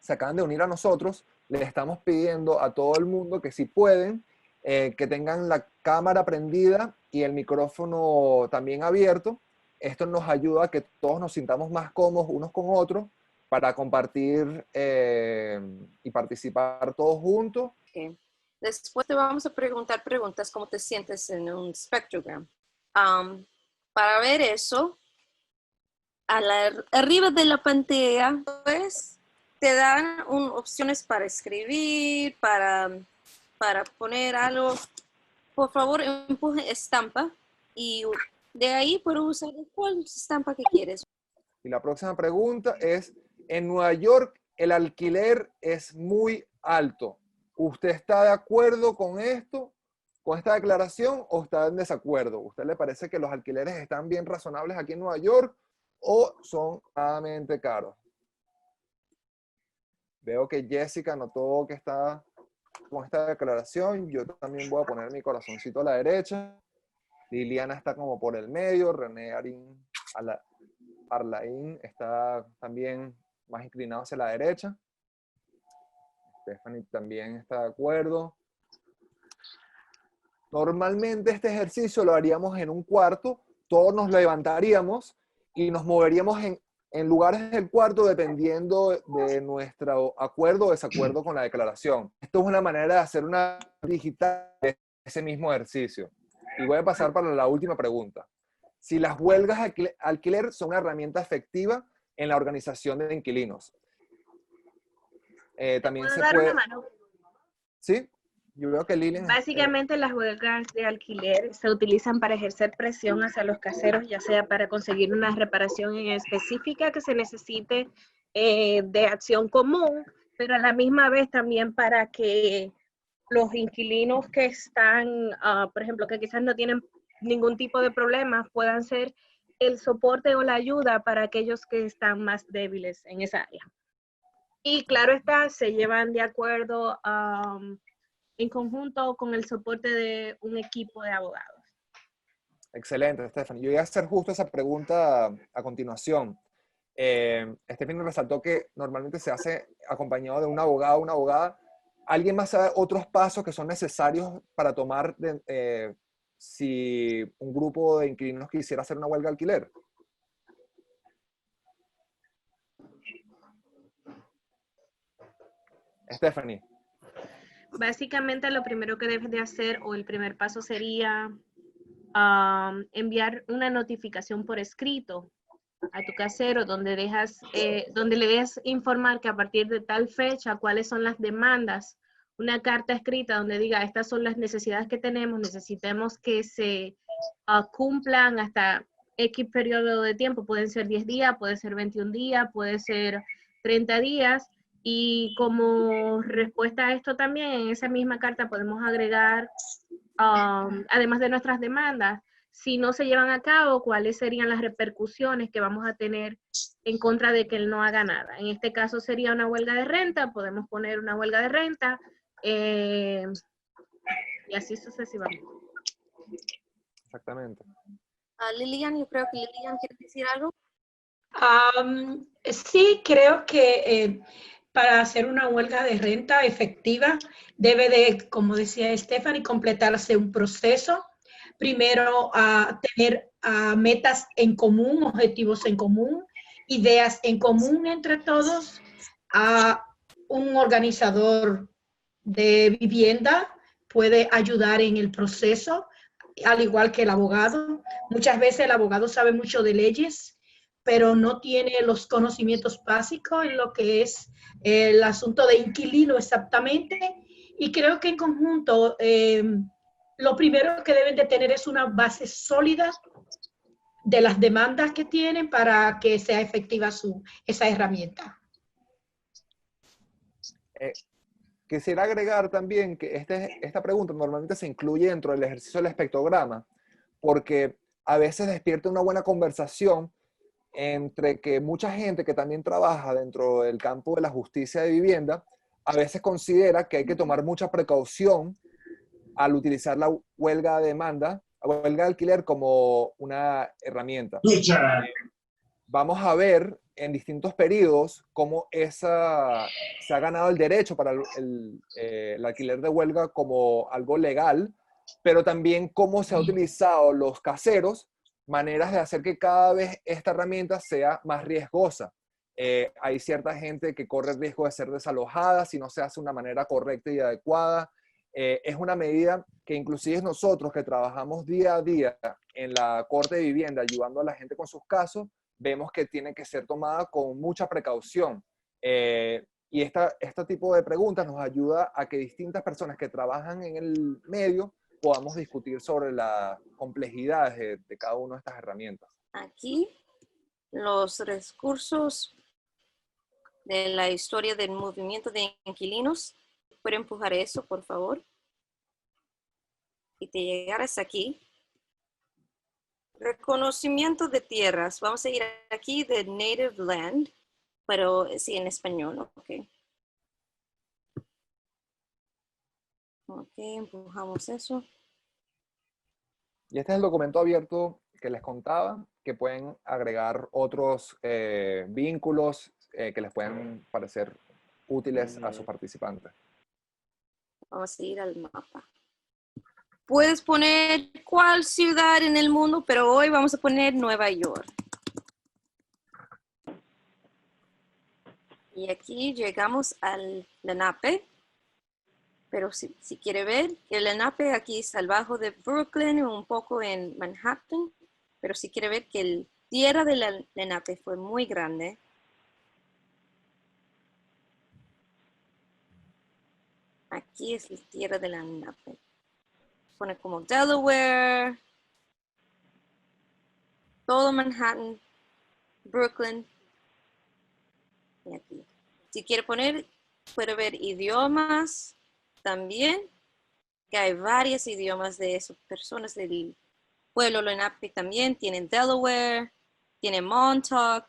se acaban de unir a nosotros, les estamos pidiendo a todo el mundo que si pueden, que tengan la cámara prendida y el micrófono también abierto. Esto nos ayuda a que todos nos sintamos más cómodos unos con otros para compartir y participar todos juntos. Okay. Después te vamos a preguntar preguntas, ¿cómo te sientes en un spectrogram? Para ver eso, arriba de la pantalla, pues, te dan opciones para escribir, para poner algo. Por favor, empuje estampa y de ahí puedo usar cuál estampa que quieres. Y la próxima pregunta es, en Nueva York el alquiler es muy alto. ¿Usted está de acuerdo con esto, con esta declaración, o está en desacuerdo? ¿Usted le parece que los alquileres están bien razonables aquí en Nueva York o son realmente caros? Veo que Jessica notó que está con esta declaración. Yo también voy a poner mi corazoncito a la derecha. Liliana está como por el medio. René Arlaín está también más inclinado hacia la derecha. Stephanie también está de acuerdo. Normalmente este ejercicio lo haríamos en un cuarto. Todos nos levantaríamos y nos moveríamos en lugares del cuarto dependiendo de nuestro acuerdo o desacuerdo con la declaración. Esto es una manera de hacer una digital de ese mismo ejercicio. Y voy a pasar para la última pregunta. Si las huelgas de alquiler son una herramienta efectiva en la organización de inquilinos. También se dar puede... una mano? ¿Sí? Yo veo que Lilian... Básicamente las huelgas de alquiler se utilizan para ejercer presión hacia los caseros, ya sea para conseguir una reparación en específica que se necesite de acción común, pero a la misma vez también para que los inquilinos que están, por ejemplo, que quizás no tienen ningún tipo de problemas, puedan ser el soporte o la ayuda para aquellos que están más débiles en esa área. Y claro está, se llevan de acuerdo en conjunto con el soporte de un equipo de abogados. Excelente, Stephanie. Yo voy a hacer justo esa pregunta a continuación. Stephanie resaltó que normalmente se hace acompañado de un abogado o una abogada. ¿Alguien más sabe otros pasos que son necesarios para tomar si un grupo de inquilinos quisiera hacer una huelga de alquiler? Stephanie. Básicamente lo primero que debes de hacer, o el primer paso sería enviar una notificación por escrito a tu casero donde le dejas informar que a partir de tal fecha cuáles son las demandas, una carta escrita donde diga estas son las necesidades que tenemos, necesitamos que se cumplan hasta X periodo de tiempo, pueden ser 10 días, puede ser 21 días, puede ser 30 días, y como respuesta a esto también en esa misma carta podemos agregar, además de nuestras demandas, si no se llevan a cabo, cuáles serían las repercusiones que vamos a tener en contra de que él no haga nada. En este caso sería una huelga de renta, podemos poner una huelga de renta, y así sucesivamente. Exactamente. Lilian, yo creo que Lilian quiere decir algo. Sí, creo que para hacer una huelga de renta efectiva debe de, como decía Stephanie, completarse un proceso. Primero, tener metas en común, objetivos en común, ideas en común entre todos, un organizador de vivienda puede ayudar en el proceso, al igual que el abogado. Muchas veces el abogado sabe mucho de leyes, pero no tiene los conocimientos básicos en lo que es el asunto de inquilino exactamente. Y creo que en conjunto, lo primero que deben de tener es una base sólida de las demandas que tienen para que sea efectiva esa herramienta. Quisiera agregar también que esta pregunta normalmente se incluye dentro del ejercicio del espectrograma, porque a veces despierta una buena conversación entre que mucha gente que también trabaja dentro del campo de la justicia de vivienda, a veces considera que hay que tomar mucha precaución al utilizar la huelga de demanda, huelga de alquiler como una herramienta. vamos a ver en distintos periodos cómo se ha ganado el derecho para el alquiler de huelga como algo legal, pero también cómo se ha utilizado los caseros, maneras de hacer que cada vez esta herramienta sea más riesgosa. Hay cierta gente que corre el riesgo de ser desalojada si no se hace de una manera correcta y adecuada. Es una medida que inclusive nosotros que trabajamos día a día en la Corte de Vivienda ayudando a la gente con sus casos, vemos que tiene que ser tomada con mucha precaución. Y este tipo de preguntas nos ayuda a que distintas personas que trabajan en el medio podamos discutir sobre las complejidades de cada una de estas herramientas. Aquí, los recursos de la historia del movimiento de inquilinos. ¿Puede empujar eso, por favor? Y te llegaras aquí. Reconocimiento de tierras. Vamos a ir aquí de Native Land, pero sí en español, ok. Ok, empujamos eso. Y este es el documento abierto que les contaba, que pueden agregar otros vínculos que les pueden parecer útiles a sus participantes. Vamos a ir al mapa. Puedes poner cuál ciudad en el mundo, pero hoy vamos a poner Nueva York. Y aquí llegamos al Lenape. Pero si quiere ver, el Lenape aquí está abajo de Brooklyn, un poco en Manhattan. Pero si quiere ver que la tierra del Lenape fue muy grande. Aquí es la tierra del Lenape. Pone como Delaware, todo Manhattan, Brooklyn. Y aquí. Si quiere poner, puede ver idiomas también, que hay varios idiomas de esas personas del pueblo Lenape también. Tienen Delaware, tienen Montauk,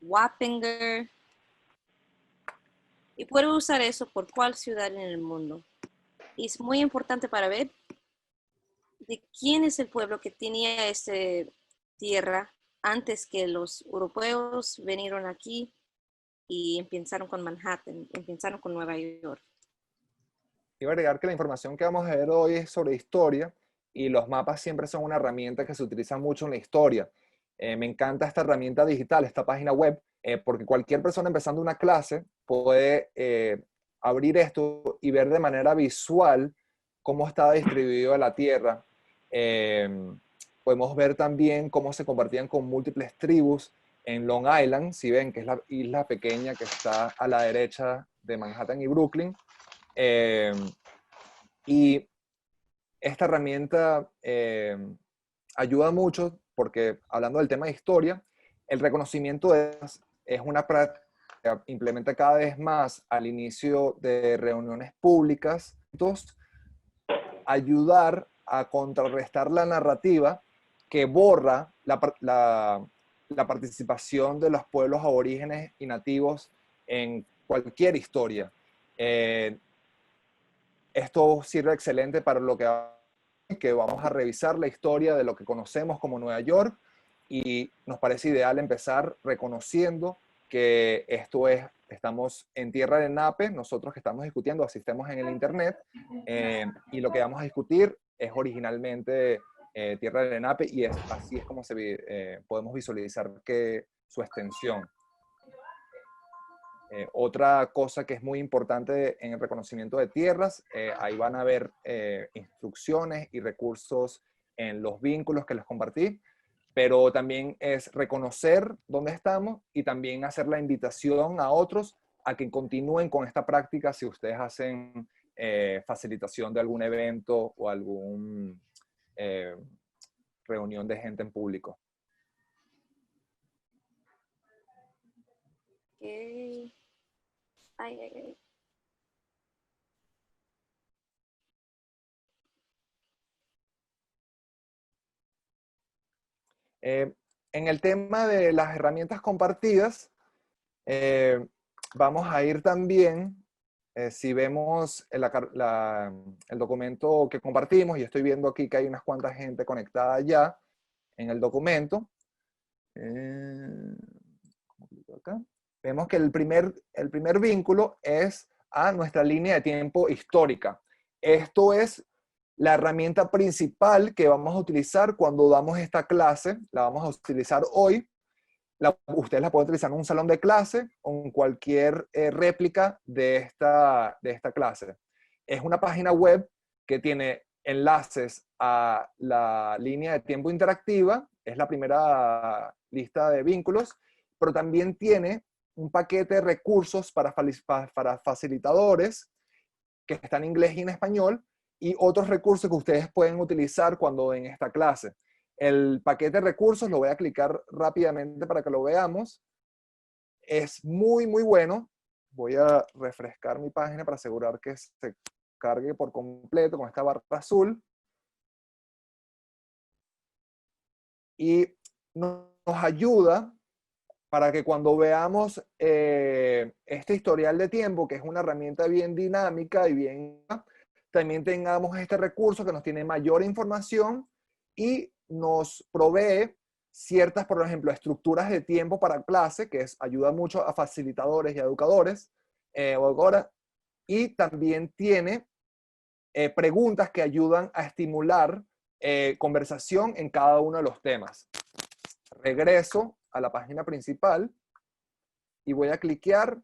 Wappinger. Y puede usar eso por cuál ciudad en el mundo. Y es muy importante para ver de quién es el pueblo que tenía esta tierra antes que los europeos vinieron aquí y empezaron con Manhattan, empezaron con Nueva York. Iba a agregar que la información que vamos a ver hoy es sobre historia y los mapas siempre son una herramienta que se utiliza mucho en la historia. Me encanta esta herramienta digital, esta página web, porque cualquier persona empezando una clase puede abrir esto y ver de manera visual cómo estaba distribuida la Tierra. Podemos ver también cómo se compartían con múltiples tribus en Long Island, si ven que es la isla pequeña que está a la derecha de Manhattan y Brooklyn. Y esta herramienta ayuda mucho porque, hablando del tema de historia, el reconocimiento es una práctica que implementa cada vez más al inicio de reuniones públicas, ayudar a contrarrestar la narrativa que borra la participación de los pueblos aborígenes y nativos en cualquier historia. Esto sirve excelente para lo que vamos a revisar la historia de lo que conocemos como Nueva York y nos parece ideal empezar reconociendo que estamos en tierra de Lenape, nosotros que estamos discutiendo, asistemos en el internet y lo que vamos a discutir es originalmente tierra de Lenape y así es como podemos visualizar su extensión. Otra cosa que es muy importante en el reconocimiento de tierras, ahí van a ver instrucciones y recursos en los vínculos que les compartí, pero también es reconocer dónde estamos y también hacer la invitación a otros a que continúen con esta práctica si ustedes hacen facilitación de algún evento o alguna reunión de gente en público. Okay. Ay. En el tema de las herramientas compartidas, vamos a ir también, si vemos el documento que compartimos, y estoy viendo aquí que hay unas cuantas gente conectada ya en el documento, ¿Cómo clico acá? Vemos que el primer vínculo es a nuestra línea de tiempo histórica. Esto es la herramienta principal que vamos a utilizar cuando damos esta clase. La vamos a utilizar hoy. Ustedes la pueden utilizar en un salón de clase o en cualquier réplica de esta clase. Es una página web que tiene enlaces a la línea de tiempo interactiva, es la primera lista de vínculos, pero también tiene un paquete de recursos para facilitadores que está en inglés y en español, y otros recursos que ustedes pueden utilizar cuando ven esta clase. El paquete de recursos lo voy a clicar rápidamente para que lo veamos. Es muy, muy bueno. Voy a refrescar mi página para asegurar que se cargue por completo con esta barra azul. Y nos ayuda para que cuando veamos este historial de tiempo, que es una herramienta bien dinámica y bien, también tengamos este recurso que nos tiene mayor información y nos provee ciertas, por ejemplo, estructuras de tiempo para clase, que ayuda mucho a facilitadores y a educadores, y también tiene preguntas que ayudan a estimular conversación en cada uno de los temas. Regreso a la página principal y voy a cliquear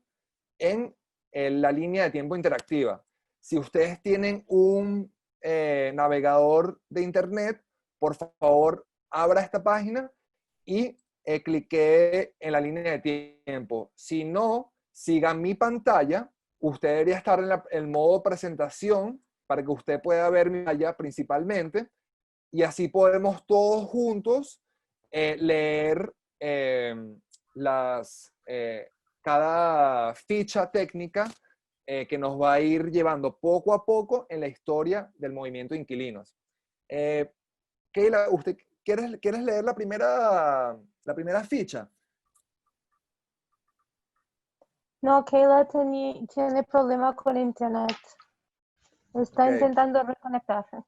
en la línea de tiempo interactiva. Si ustedes tienen un navegador de internet, por favor, abra esta página y clique en la línea de tiempo. Si no, sigan mi pantalla. Usted debería estar en el modo presentación para que usted pueda ver mi pantalla principalmente, y así podemos todos juntos leer cada ficha técnica que nos va a ir llevando poco a poco en la historia del movimiento de inquilinos. Keila, ¿usted quieres leer la primera ficha? No, Keila tiene problema con internet. Está Ok. intentando reconectarse.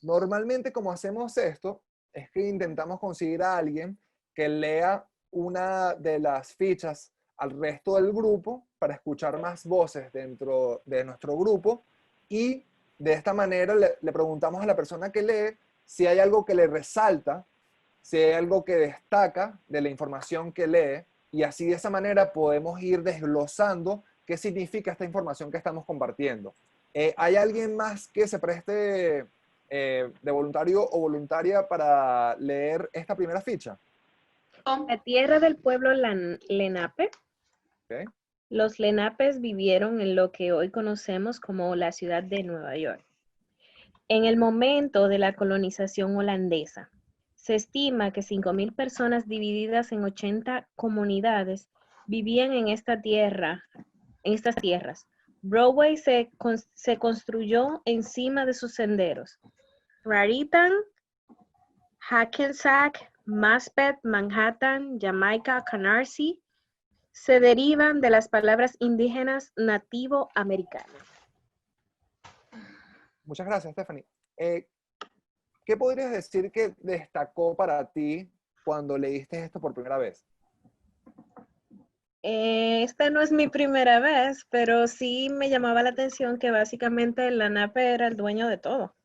Normalmente, como hacemos esto, es que intentamos conseguir a alguien que lea una de las fichas al resto del grupo para escuchar más voces dentro de nuestro grupo, y de esta manera le preguntamos a la persona que lee si hay algo que le resalta, si hay algo que destaca de la información que lee, y así de esa manera podemos ir desglosando qué significa esta información que estamos compartiendo. ¿Hay alguien más que se preste de voluntario o voluntaria para leer esta primera ficha? La tierra del pueblo Lenape. Okay. Los Lenapes vivieron en lo que hoy conocemos como la ciudad de Nueva York. En el momento de la colonización holandesa, se estima que 5,000 personas divididas en 80 comunidades vivían en estas tierras. Broadway se construyó encima de sus senderos. Raritan, Hackensack, Maspeth, Manhattan, Jamaica, Canarsie, se derivan de las palabras indígenas nativo-americanas. Muchas gracias, Stephanie. ¿Qué podrías decir que destacó para ti cuando leíste esto por primera vez? Esta no es mi primera vez, pero sí me llamaba la atención que básicamente el Lenape era el dueño de todo.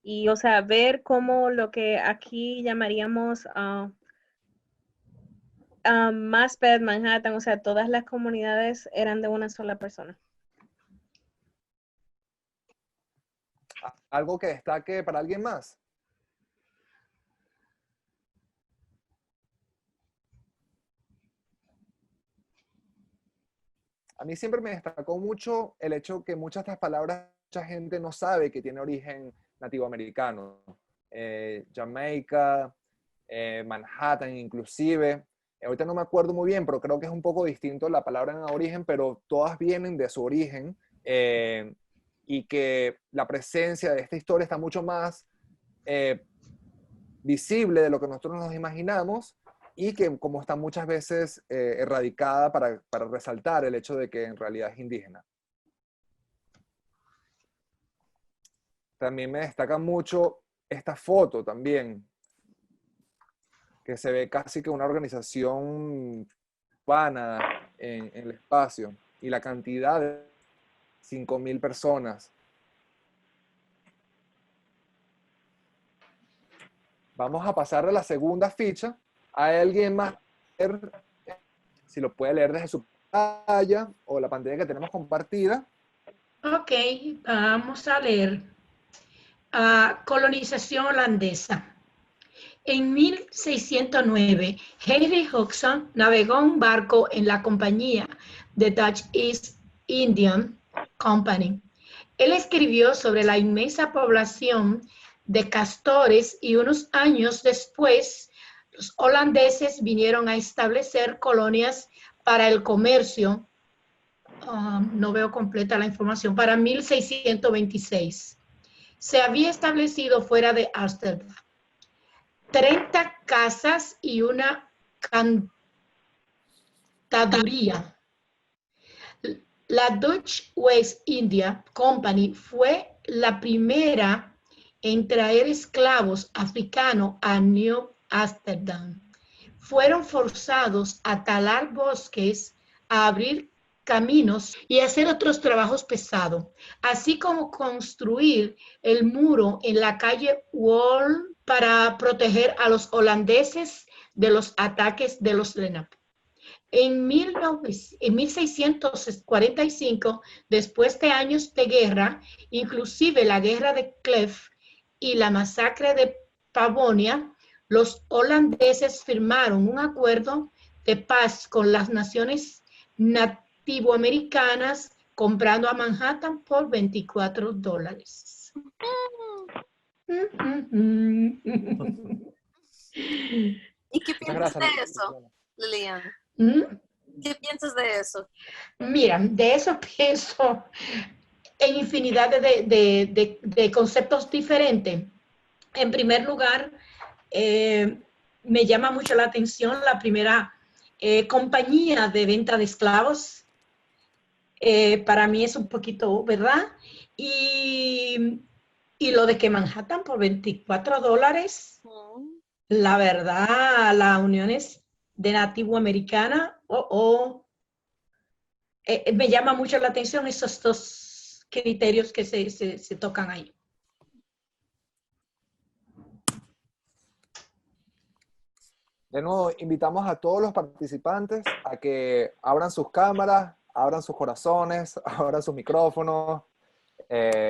Y, o sea, ver cómo lo que aquí llamaríamos Maspeth, Manhattan, o sea, todas las comunidades eran de una sola persona. ¿Algo que destaque para alguien más? A mí siempre me destacó mucho el hecho que muchas de estas palabras, mucha gente no sabe que tiene origen nativoamericano. Jamaica, Manhattan inclusive. Ahorita no me acuerdo muy bien, pero creo que es un poco distinto la palabra en origen, pero todas vienen de su origen, y que la presencia de esta historia está mucho más visible de lo que nosotros nos imaginamos, y que como está muchas veces erradicada para resaltar el hecho de que en realidad es indígena. También me destaca mucho esta foto también, que se ve casi que una organización urbana en el espacio, y la cantidad de 5.000 personas. Vamos a pasar a la segunda ficha. ¿Hay alguien más? Si lo puede leer desde su pantalla o la pantalla que tenemos compartida. Ok, vamos a leer. Colonización holandesa. En 1609, Henry Hudson navegó un barco en la compañía de Dutch East India Company. Él escribió sobre la inmensa población de castores y unos años después, los holandeses vinieron a establecer colonias para el comercio. No veo completa la información. Para 1626. Se había establecido fuera de Ámsterdam 30 casas y una cantaduría. La Dutch West India Company fue la primera en traer esclavos africanos a New Amsterdam. Fueron forzados a talar bosques, a abrir caminos y hacer otros trabajos pesados, así como construir el muro en la calle Wall para proteger a los holandeses de los ataques de los Lenape. En 1645, después de años de guerra, inclusive la guerra de Clef y la masacre de Pavonia, los holandeses firmaron un acuerdo de paz con las naciones nativoamericanas, comprando a Manhattan por $24. ¿Y qué piensas de eso, Lilian? ¿Qué piensas de eso? Mira, de eso pienso en infinidad de conceptos diferentes. En primer lugar, me llama mucho la atención la primera compañía de venta de esclavos. Para mí es un poquito, ¿verdad? Y lo de que Manhattan por $24, la verdad, las uniones de nativo americana, me llama mucho la atención esos dos criterios que se tocan ahí. De nuevo, invitamos a todos los participantes a que abran sus cámaras, abran sus corazones, abran sus micrófonos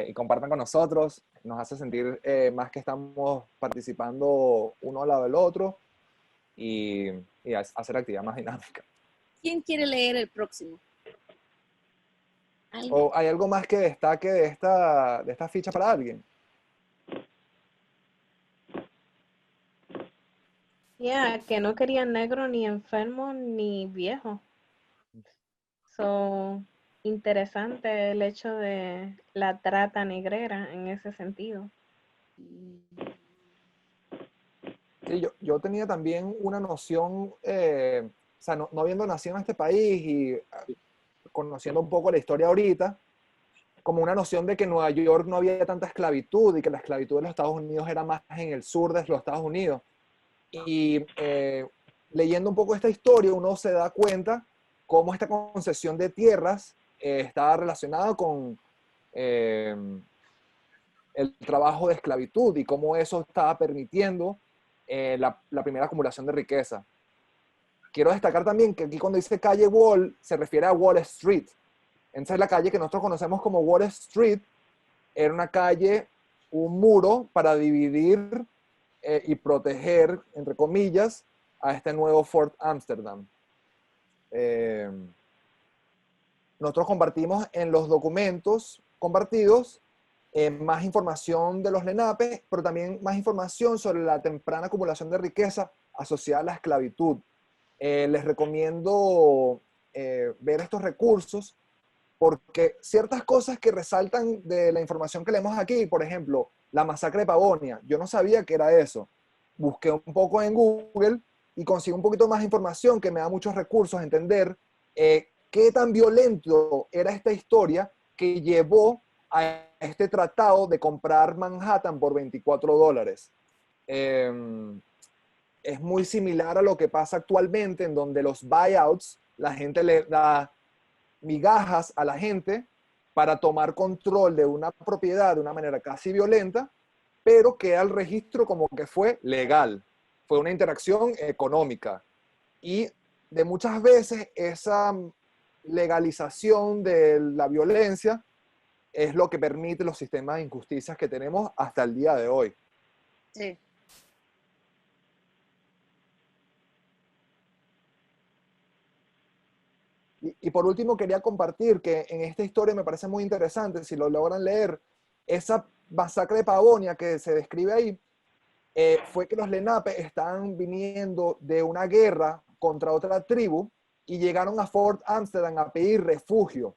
y compartan con nosotros. Nos hace sentir más que estamos participando uno al lado del otro y hacer actividad más dinámica. ¿Quién quiere leer el próximo? ¿O hay algo más que destaque de esta ficha para alguien? Que no querían negro, ni enfermo, ni viejo. Interesante el hecho de la trata negrera en ese sentido. Sí, yo tenía también una noción, o sea, no habiendo nacido en este país y conociendo un poco la historia ahorita, como una noción de que en Nueva York no había tanta esclavitud y que la esclavitud de los Estados Unidos era más en el sur de los Estados Unidos. Y leyendo un poco esta historia, uno se da cuenta cómo esta concesión de tierras está relacionada con el trabajo de esclavitud y cómo eso estaba permitiendo la primera acumulación de riqueza. Quiero destacar también que aquí cuando dice calle Wall, se refiere a Wall Street. Entonces la calle que nosotros conocemos como Wall Street era una calle, un muro para dividir y proteger, entre comillas, a este nuevo Fort Amsterdam. Nosotros compartimos en los documentos compartidos más información de los Lenape, pero también más información sobre la temprana acumulación de riqueza asociada a la esclavitud. Les recomiendo ver estos recursos porque ciertas cosas que resaltan de la información que leemos aquí, por ejemplo, la masacre de Pavonia, yo no sabía que era eso. Busqué un poco en Google y conseguí un poquito más de información que me da muchos recursos a entender qué tan violento era esta historia que llevó a este tratado de comprar Manhattan por $24. Es muy similar a lo que pasa actualmente, en donde los buyouts, la gente le da migajas a la gente para tomar control de una propiedad de una manera casi violenta, pero queda el registro como que fue legal. Fue una interacción económica. Y de muchas veces esa legalización de la violencia es lo que permite los sistemas de injusticias que tenemos hasta el día de hoy. Sí. Y por último quería compartir que en esta historia me parece muy interesante, si lo logran leer, esa masacre de Pavonia que se describe ahí, fue que los Lenape estaban viniendo de una guerra contra otra tribu y llegaron a Fort Amsterdam a pedir refugio.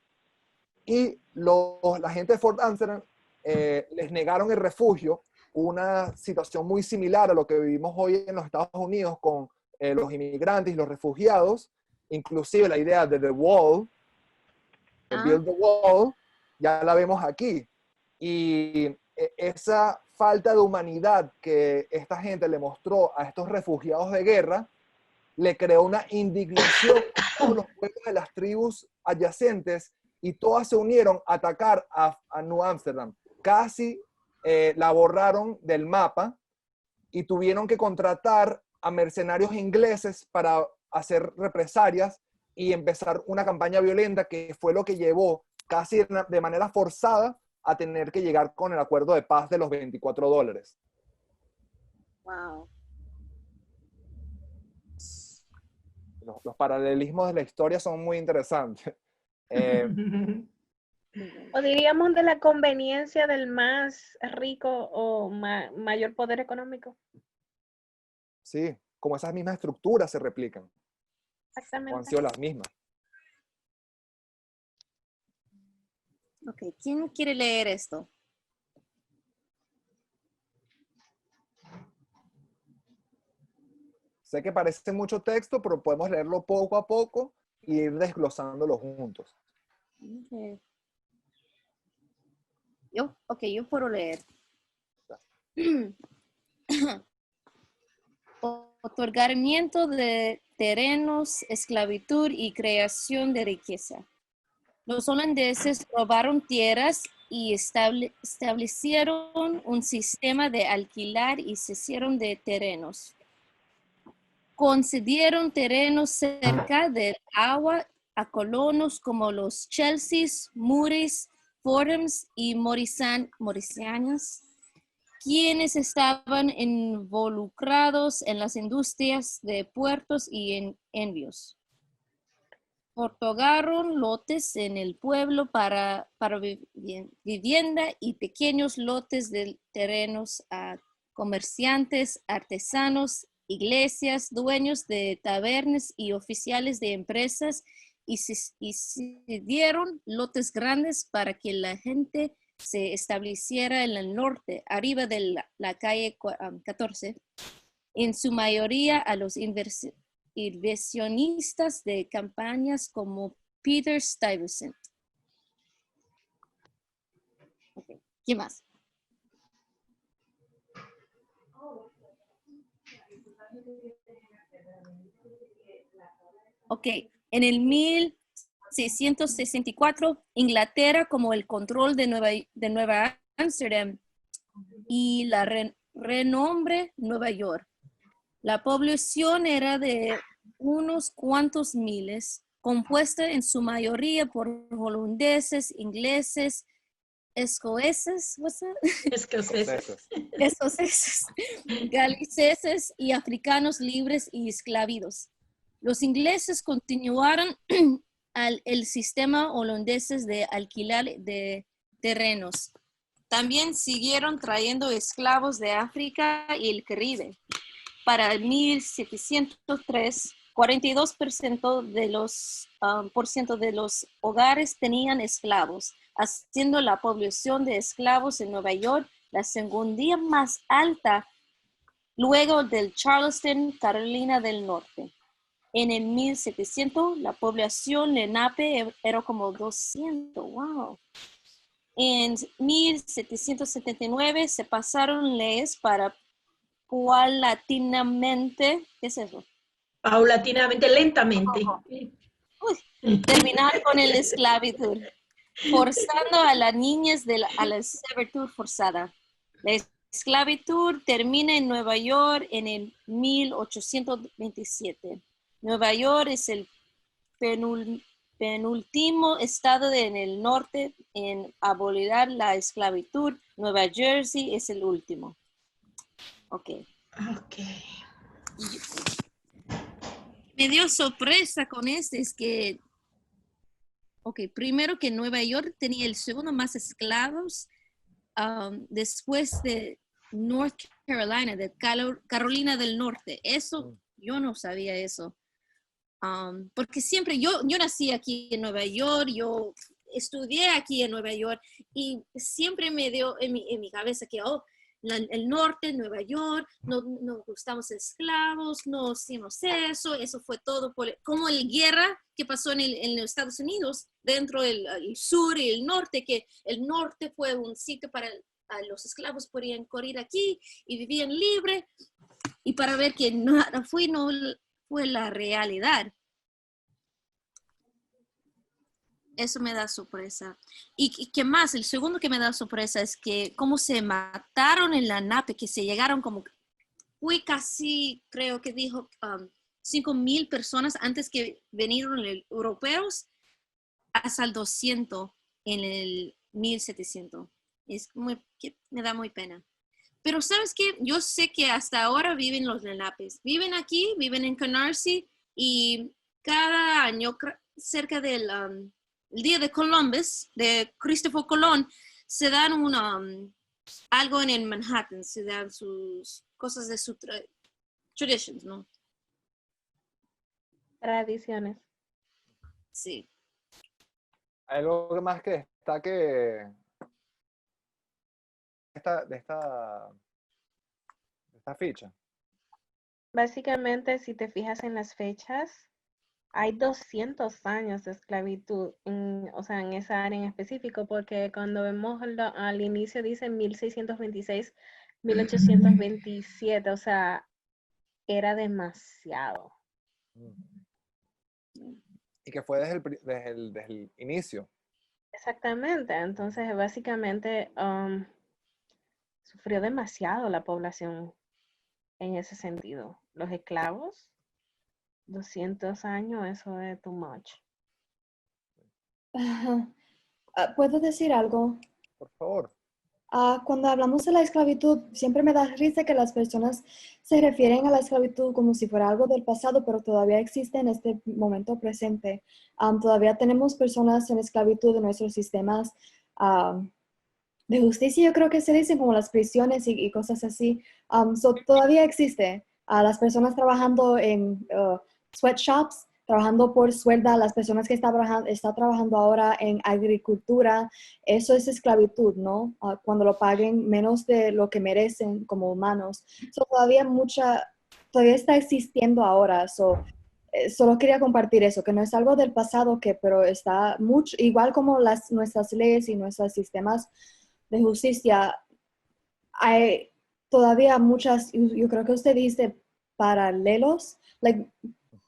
Y la gente de Fort Amsterdam les negaron el refugio, una situación muy similar a lo que vivimos hoy en los Estados Unidos con los inmigrantes y los refugiados, inclusive la idea de The Wall, de Build the Wall, ya la vemos aquí. Y esa falta de humanidad que esta gente le mostró a estos refugiados de guerra, le creó una indignación a todos los pueblos de las tribus adyacentes y todas se unieron a atacar a New Amsterdam. Casi la borraron del mapa y tuvieron que contratar a mercenarios ingleses para hacer represalias y empezar una campaña violenta que fue lo que llevó casi de manera forzada a tener que llegar con el acuerdo de paz de los $24. Wow. Los paralelismos de la historia son muy interesantes. O diríamos de la conveniencia del más rico o mayor poder económico. Sí, como esas mismas estructuras se replican. O han Exactamente. sido las mismas. Ok, ¿quién quiere leer esto? Sé que parece mucho texto, pero podemos leerlo poco a poco y ir desglosándolo juntos. Okay. Yo puedo leer. Otorgamiento de terrenos, esclavitud y creación de riqueza. Los holandeses robaron tierras y establecieron un sistema de alquilar y cesión de terrenos. Concedieron terrenos cerca del agua a colonos como los Chelseas, Murrays, Fordhams y Morrisanians, quienes estaban involucrados en las industrias de puertos y envíos. Otorgaron lotes en el pueblo para vivienda y pequeños lotes de terrenos a comerciantes, artesanos, iglesias, dueños de tabernas y oficiales de empresas, y se dieron lotes grandes para que la gente se estableciera en el norte, arriba de la calle 14, en su mayoría a los inversionistas de campañas como Peter Stuyvesant. Okay. ¿Qué más? Ok, en el 1664, Inglaterra como el control de Nueva Amsterdam y la renombre Nueva York. La población era de unos cuantos miles, compuesta en su mayoría por holandeses, ingleses, escoceses, galiceses y africanos libres y esclavidos. Los ingleses continuaron el sistema holandés de alquilar de terrenos. También siguieron trayendo esclavos de África y el Caribe. Para el 1703, 42% de los hogares tenían esclavos, haciendo la población de esclavos en Nueva York la segunda más alta luego del Charleston, Carolina del Norte. En el 1700, la población Lenape era como 200. ¡Wow! En 1779 se pasaron leyes para paulatinamente, ¿qué es eso? Paulatinamente, lentamente. Terminar con la esclavitud, forzando a las niñas a la servitud forzada. La esclavitud termina en Nueva York en el 1827. Nueva York es el penúltimo estado en el norte en abolir la esclavitud. Nueva Jersey es el último. Ok. Me dio sorpresa con es que, primero que Nueva York tenía el segundo más esclavos después de North Carolina, de Carolina del Norte. Eso, yo no sabía eso. Porque siempre yo nací aquí en Nueva York, yo estudié aquí en Nueva York y siempre me dio en mi cabeza que, el norte, Nueva York, no gustamos esclavos, no hicimos eso fue todo como la guerra que pasó en los Estados Unidos, dentro del sur y el norte, que el norte fue un sitio para los esclavos podían correr aquí y vivían libre, y para ver que no fue la realidad. Eso me da sorpresa. ¿Y qué más? El segundo que me da sorpresa es que cómo se mataron en la nave, que se llegaron fue casi, creo que dijo, 5,000 personas antes que vinieron los europeos, hasta el 200 en el 1700. Me da muy pena. Pero ¿sabes qué? Yo sé que hasta ahora viven los Lenapes. Viven aquí, viven en Canarsie, y cada año, cerca del el día de Columbus, de Christopher Colón, se dan algo en Manhattan, se dan sus cosas de sus traditions, ¿no? Tradiciones. Sí. ¿Hay algo más que destaque de esta ficha? Básicamente, si te fijas en las fechas, hay 200 años de esclavitud en esa área en específico, porque cuando vemos al inicio dice 1626, 1827, o sea, era demasiado. Y que fue desde el inicio. Exactamente, entonces básicamente sufrió demasiado la población en ese sentido. Los esclavos, 200 años, eso es too much. Ajá. ¿Puedo decir algo? Por favor. Cuando hablamos de la esclavitud, siempre me da risa que las personas se refieren a la esclavitud como si fuera algo del pasado, pero todavía existe en este momento presente. Todavía tenemos personas en esclavitud en nuestros sistemas de justicia, yo creo que se dicen como las prisiones y cosas así. Todavía existe. Las personas trabajando en sweatshops, trabajando por sueldo, las personas que están trabajando ahora en agricultura, eso es esclavitud, ¿no? Cuando lo paguen menos de lo que merecen como humanos. Todavía está existiendo ahora. Solo quería compartir eso, que no es algo del pasado, pero está mucho, igual como nuestras leyes y nuestros sistemas de justicia, hay todavía muchas, yo creo que usted dice paralelos, how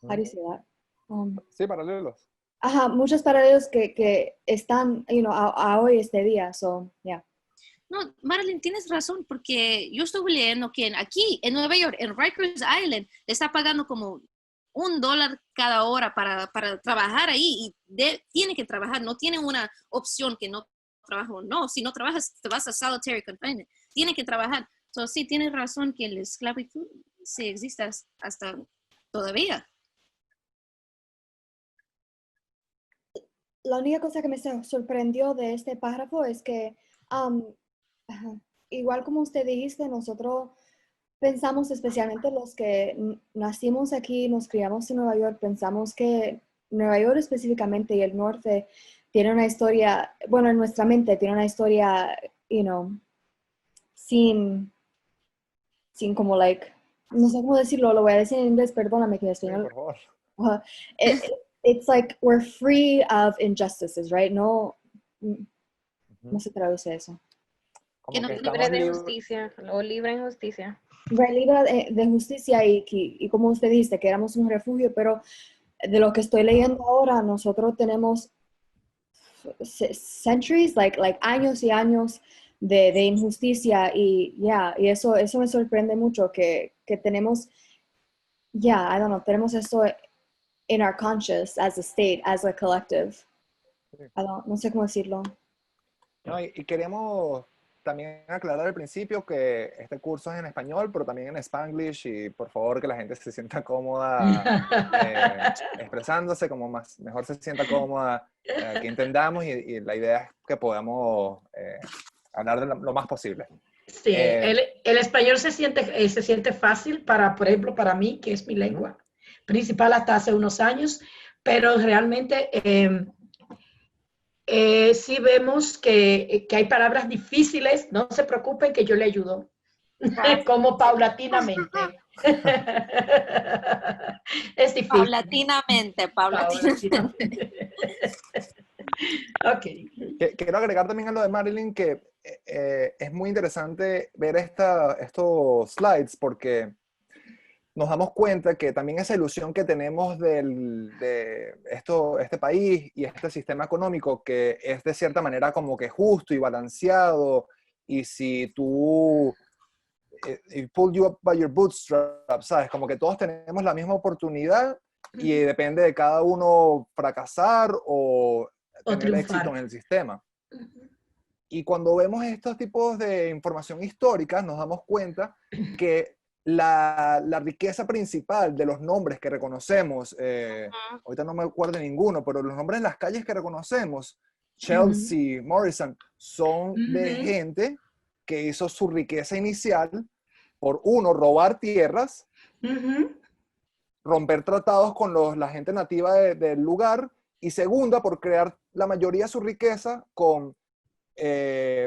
do you say that? Sí, paralelos. Ajá, muchos paralelos que están, a hoy, este día, yeah. No, Marilyn, tienes razón, porque yo estuve leyendo que aquí en Nueva York, en Rikers Island, le está pagando como $1 cada hora para trabajar ahí, y tiene que trabajar, no tiene una opción que no trabajo. No, si no trabajas, te vas a solitary confinement. Tiene que trabajar. Sí, tienes razón que la esclavitud sí existe hasta todavía. La única cosa que me sorprendió de este párrafo es que, igual como usted dijiste, nosotros pensamos, especialmente los que nacimos aquí, nos criamos en Nueva York, pensamos que Nueva York específicamente y el norte tiene una historia, bueno, en nuestra mente tiene una historia, sin como no sé cómo decirlo, lo voy a decir en inglés, perdóname que en español. Sí, por favor. It's like we're free of injustices, right? No, ¿Cómo se traduce eso? Como no que libre estamos Libre de libres. justicia o libre en justicia. Libre de justicia y como usted dice, que éramos un refugio, pero de lo que estoy leyendo ahora, nosotros tenemos centuries, like años y años de injusticia y y eso me sorprende mucho que tenemos, I don't know, tenemos esto in our conscious as a state, as a collective. No sé cómo decirlo. No, y queríamos también aclarar al principio que este curso es en español, pero también en Spanglish, y por favor que la gente se sienta cómoda expresándose, como mejor se sienta cómoda, que entendamos, y la idea es que podamos hablar de lo más posible. Sí, el español se siente fácil para, por ejemplo, para mí, que es mi lengua principal hasta hace unos años, pero realmente sí vemos que hay palabras difíciles. No se preocupen que yo le ayudo, como paulatinamente. Es difícil. Paulatinamente. Paulatinamente. Ok. Quiero agregar también a lo de Marilyn que es muy interesante ver estos slides, porque nos damos cuenta que también esa ilusión que tenemos de este país y este sistema económico, que es de cierta manera como que justo y balanceado, y si tú it pulled you up by your bootstraps, ¿sabes? Como que todos tenemos la misma oportunidad y depende de cada uno fracasar o tener triunfar. éxito en el sistema. Y cuando vemos estos tipos de información histórica, nos damos cuenta que la riqueza principal de los nombres que reconocemos, ahorita no me acuerdo de ninguno, pero los nombres de las calles que reconocemos, Chelsea, Morrison, son de gente que hizo su riqueza inicial por, uno, robar tierras, romper tratados con la gente nativa del lugar, y segunda, por crear la mayoría de su riqueza con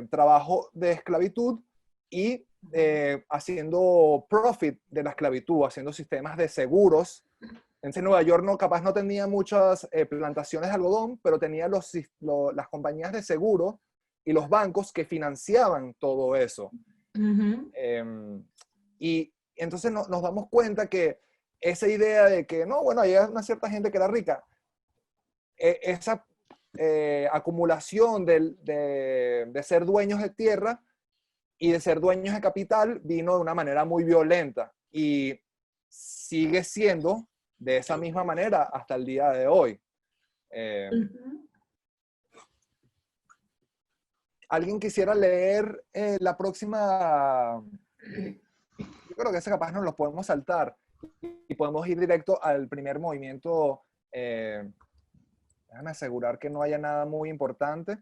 trabajo de esclavitud y haciendo profit de la esclavitud, haciendo sistemas de seguros. En Nueva York capaz no tenía muchas plantaciones de algodón, pero tenía las compañías de seguro y los bancos que financiaban todo eso. Y entonces nos damos cuenta que esa idea de que, no, bueno, había una cierta gente que era rica, esa acumulación de ser dueños de tierra y de ser dueños de capital vino de una manera muy violenta y sigue siendo de esa misma manera hasta el día de hoy. ¿Alguien quisiera leer la próxima? Yo creo que ese capaz nos lo podemos saltar y podemos ir directo al primer movimiento. Déjame asegurar que no haya nada muy importante.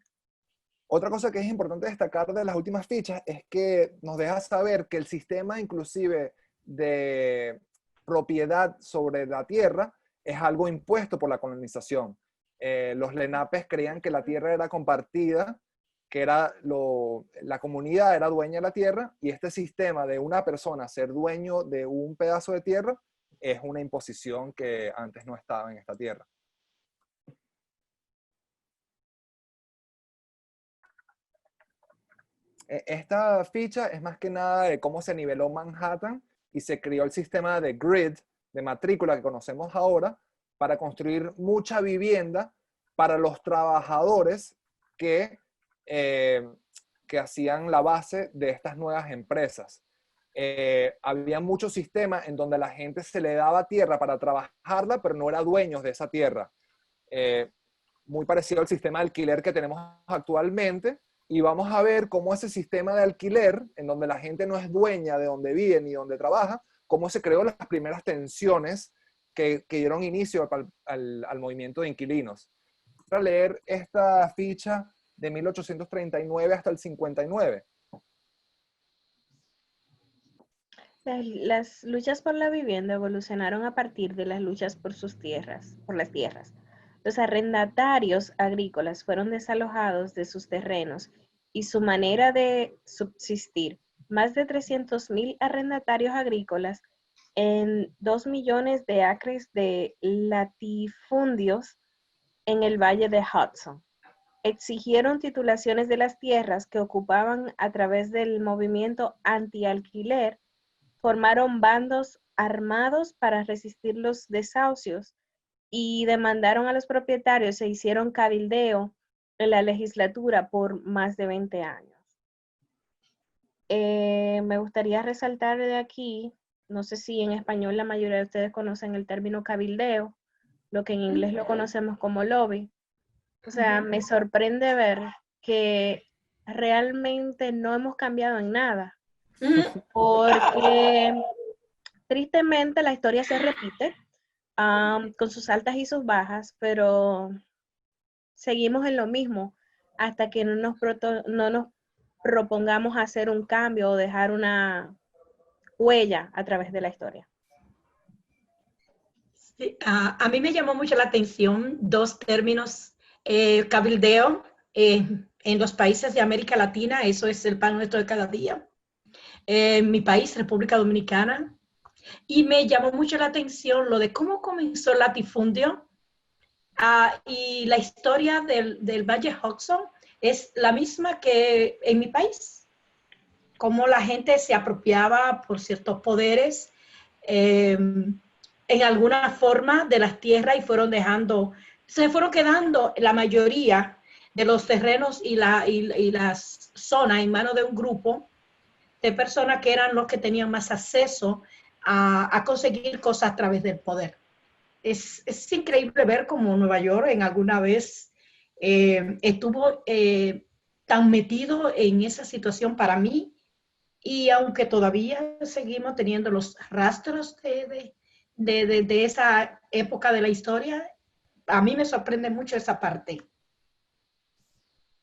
Otra cosa que es importante destacar de las últimas fichas es que nos deja saber que el sistema inclusive de propiedad sobre la tierra es algo impuesto por la colonización. Los Lenapes creían que la tierra era compartida, que la comunidad era dueña de la tierra, y este sistema de una persona ser dueño de un pedazo de tierra es una imposición que antes no estaba en esta tierra. Esta ficha es más que nada de cómo se niveló Manhattan y se creó el sistema de grid, de matrícula que conocemos ahora, para construir mucha vivienda para los trabajadores que hacían la base de estas nuevas empresas. Había muchos sistemas en donde la gente se le daba tierra para trabajarla, pero no era dueños de esa tierra. Muy parecido al sistema de alquiler que tenemos actualmente. Y vamos a ver cómo ese sistema de alquiler, en donde la gente no es dueña de donde vive ni donde trabaja, cómo se creó las primeras tensiones que dieron inicio al movimiento de inquilinos. Para leer esta ficha de 1839 hasta el 59. Las luchas por la vivienda evolucionaron a partir de las luchas por las tierras. Los arrendatarios agrícolas fueron desalojados de sus terrenos y su manera de subsistir. Más de 300,000 arrendatarios agrícolas en 2 millones de acres de latifundios en el valle de Hudson. exigieron titulaciones de las tierras que ocupaban a través del movimiento anti-alquiler, formaron bandos armados para resistir los desahucios y demandaron a los propietarios e hicieron cabildeo en la legislatura por más de 20 años. Me gustaría resaltar de aquí, no sé si en español la mayoría de ustedes conocen el término cabildeo, lo que en inglés lo conocemos como lobby. O sea, me sorprende ver que realmente no hemos cambiado en nada, porque tristemente la historia se repite, con sus altas y sus bajas, pero seguimos en lo mismo hasta que no nos propongamos hacer un cambio o dejar una huella a través de la historia. Sí, a mí me llamó mucho la atención dos términos, cabildeo, en los países de América Latina, eso es el pan nuestro de cada día. En mi país, República Dominicana, y me llamó mucho la atención lo de cómo comenzó el latifundio, y la historia del Valle Hudson es la misma que en mi país, cómo la gente se apropiaba por ciertos poderes en alguna forma de las tierras y se fueron quedando la mayoría de los terrenos y las zonas en manos de un grupo de personas que eran los que tenían más acceso a conseguir cosas a través del poder. Es increíble ver cómo Nueva York en alguna vez estuvo tan metido en esa situación para mí, y aunque todavía seguimos teniendo los rastros de esa época de la historia, a mí me sorprende mucho esa parte.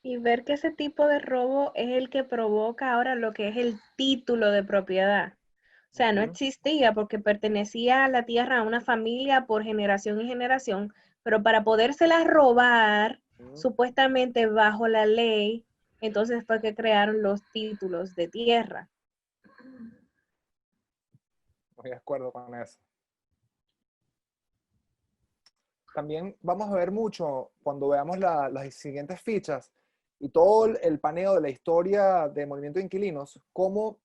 Y ver que ese tipo de robo es el que provoca ahora lo que es el título de propiedad. O sea, no existía porque pertenecía a la tierra a una familia por generación y generación, pero para podérsela robar, supuestamente bajo la ley, entonces fue que crearon los títulos de tierra. Estoy de acuerdo con eso. También vamos a ver mucho cuando veamos las siguientes fichas y todo el paneo de la historia del movimiento de inquilinos, cómo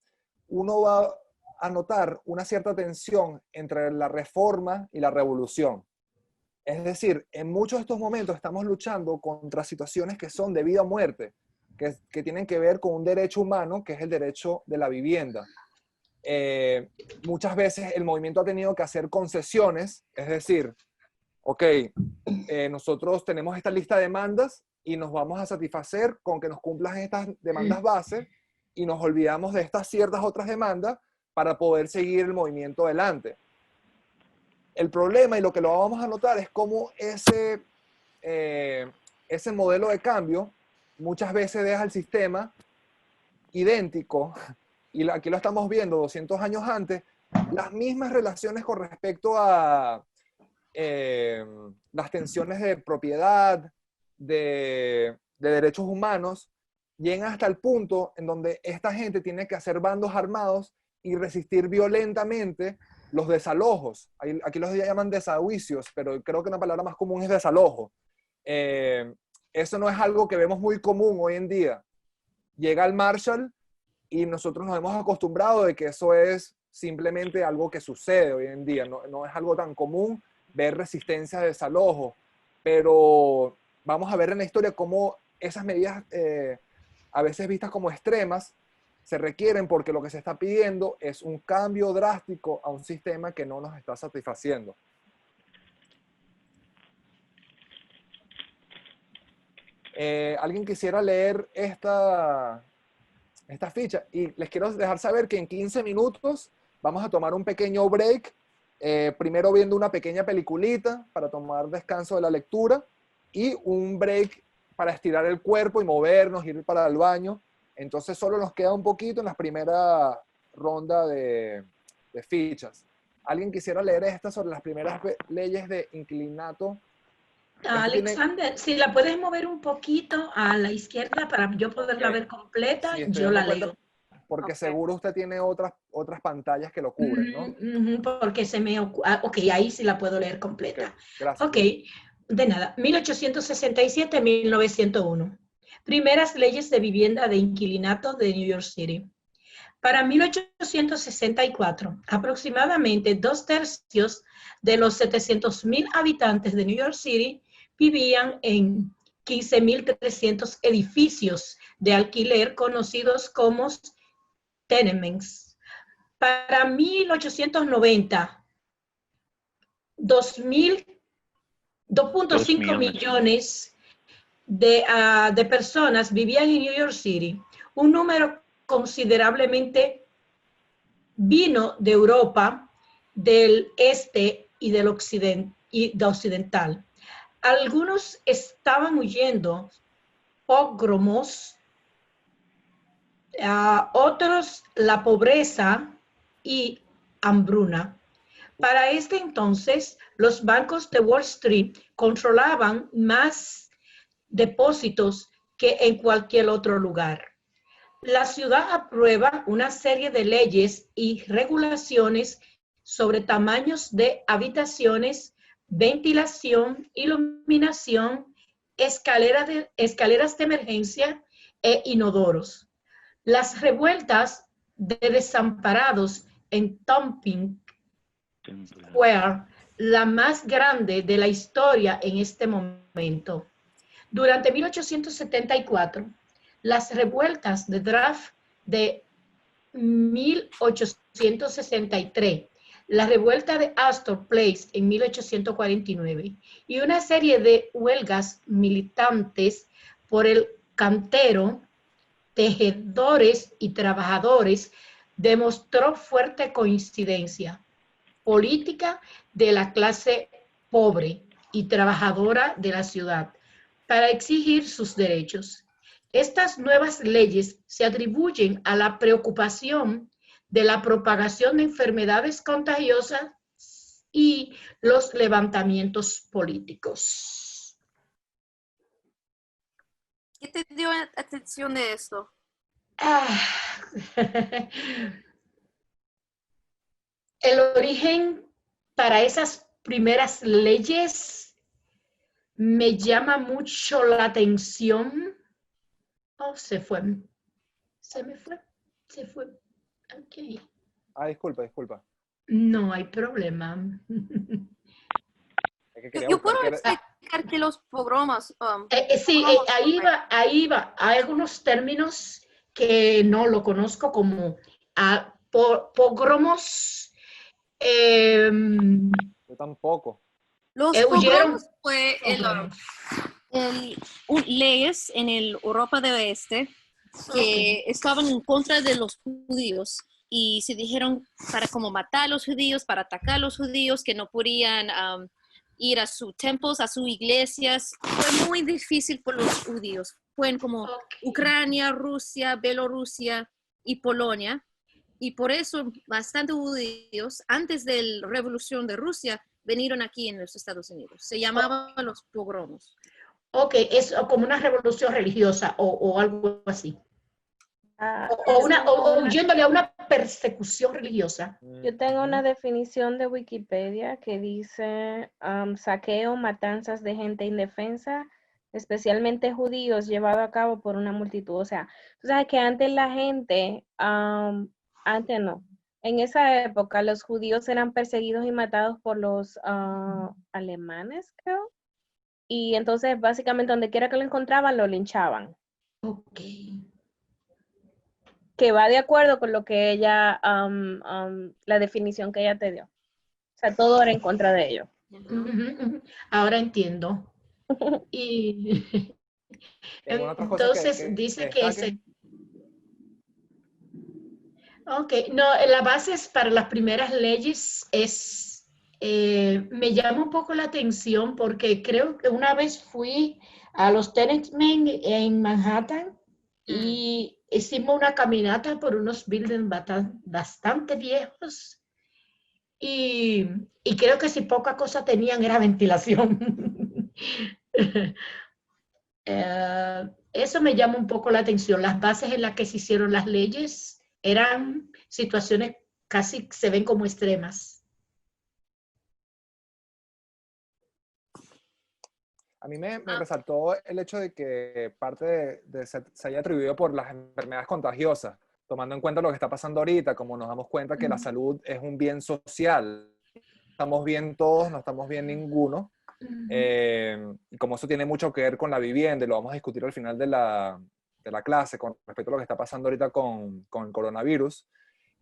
uno va a notar una cierta tensión entre la reforma y la revolución. Es decir, en muchos de estos momentos estamos luchando contra situaciones que son de vida o muerte, que tienen que ver con un derecho humano, que es el derecho de la vivienda. Muchas veces el movimiento ha tenido que hacer concesiones, es decir, ok, nosotros tenemos esta lista de demandas y nos vamos a satisfacer con que nos cumplan estas demandas base y nos olvidamos de estas ciertas otras demandas para poder seguir el movimiento adelante. El problema, y lo que lo vamos a notar, es cómo ese modelo de cambio muchas veces deja el sistema idéntico, y aquí lo estamos viendo 200 años antes, las mismas relaciones con respecto a las tensiones de propiedad, de derechos humanos, llegan hasta el punto en donde esta gente tiene que hacer bandos armados y resistir violentamente los desalojos. Aquí los llaman desahucios, pero creo que una palabra más común es desalojo. Eso no es algo que vemos muy común hoy en día. Llega el Marshall y nosotros nos hemos acostumbrado de que eso es simplemente algo que sucede hoy en día. No es algo tan común ver resistencia de desalojo, pero vamos a ver en la historia cómo esas medidas, a veces vistas como extremas, se requieren porque lo que se está pidiendo es un cambio drástico a un sistema que no nos está satisfaciendo. ¿Alguien quisiera leer esta ficha? Y les quiero dejar saber que en 15 minutos vamos a tomar un pequeño break, primero viendo una pequeña peliculita para tomar descanso de la lectura y un break para estirar el cuerpo y movernos, ir para el baño. Entonces solo nos queda un poquito en la primera ronda de fichas. ¿Alguien quisiera leer esta sobre las primeras leyes de inquilinato? Alexander, si la puedes mover un poquito a la izquierda para yo poderla ver completa, sí, yo la leo. Porque seguro usted tiene otras pantallas que lo cubren, ¿no? Porque se me ocurre. Ok, ahí sí la puedo leer completa. Okay, gracias. Ok, De nada. 1867-1901. Primeras leyes de vivienda de inquilinato de New York City. Para 1864, aproximadamente 2/3 de los 700,000 habitantes de New York City vivían en 15.300 edificios de alquiler conocidos como tenements. Para 1890, 2.5 millones de personas vivían en New York City. Un número considerablemente vino de Europa, del este y del occidental. Algunos estaban huyendo pogromos, otros la pobreza y hambruna. Para este entonces, los bancos de Wall Street controlaban más depósitos que en cualquier otro lugar. La ciudad aprueba una serie de leyes y regulaciones sobre tamaños de habitaciones, ventilación, iluminación, escaleras de emergencia e inodoros. Las revueltas de desamparados en Tompkins Square, la más grande de la historia en este momento. Durante 1874, las revueltas de draft de 1863, la revuelta de Astor Place en 1849 y una serie de huelgas militantes por el cantero, tejedores y trabajadores demostró fuerte coincidencia política de la clase pobre y trabajadora de la ciudad para exigir sus derechos. Estas nuevas leyes se atribuyen a la preocupación de la propagación de enfermedades contagiosas y los levantamientos políticos. ¿Qué te dio atención de esto? El origen para esas primeras leyes me llama mucho la atención. Oh, se fue. Se me fue. Se fue. Ok. Disculpa. No hay problema. Yo puedo explicar que los pogromas... Sí, ahí va. Hay algunos términos que no lo conozco como pogromos. Yo tampoco. Los pogromos fue leyes en el Europa del Oeste que estaban en contra de los judíos y se dijeron para como matar a los judíos, para atacar a los judíos, que no podían ir a sus templos, a sus iglesias. Fue muy difícil por los judíos. Fue en como Ucrania, Rusia, Bielorrusia y Polonia. Y por eso bastantes judíos, antes de la revolución de Rusia, vinieron aquí en los Estados Unidos. Se llamaban los pogromos. Ok, es como una revolución religiosa o algo así. O huyéndole a una persecución religiosa. Yo tengo una definición de Wikipedia que dice saqueo, matanzas de gente indefensa, especialmente judíos, llevado a cabo por una multitud. O sea, tú sabes que antes la gente, antes no, en esa época los judíos eran perseguidos y matados por los alemanes, creo. Y entonces básicamente donde quiera que lo encontraban, lo linchaban. Ok. Que va de acuerdo con lo que ella, la definición que ella te dio. O sea, todo era en contra de ellos. Ahora entiendo. Y entonces dice que ok, no, la base es para las primeras leyes es, me llama un poco la atención porque creo que una vez fui a los tenements en Manhattan y hicimos una caminata por unos buildings bastante viejos y creo que si poca cosa tenían era ventilación. Eso me llama un poco la atención. Las bases en las que se hicieron las leyes eran situaciones casi se ven como extremas. A mí me resaltó el hecho de que parte se haya atribuido por las enfermedades contagiosas, tomando en cuenta lo que está pasando ahorita, como nos damos cuenta que la salud es un bien social. Estamos bien todos, no estamos bien ninguno. Y como eso tiene mucho que ver con la vivienda, y lo vamos a discutir al final de la clase con respecto a lo que está pasando ahorita con el coronavirus.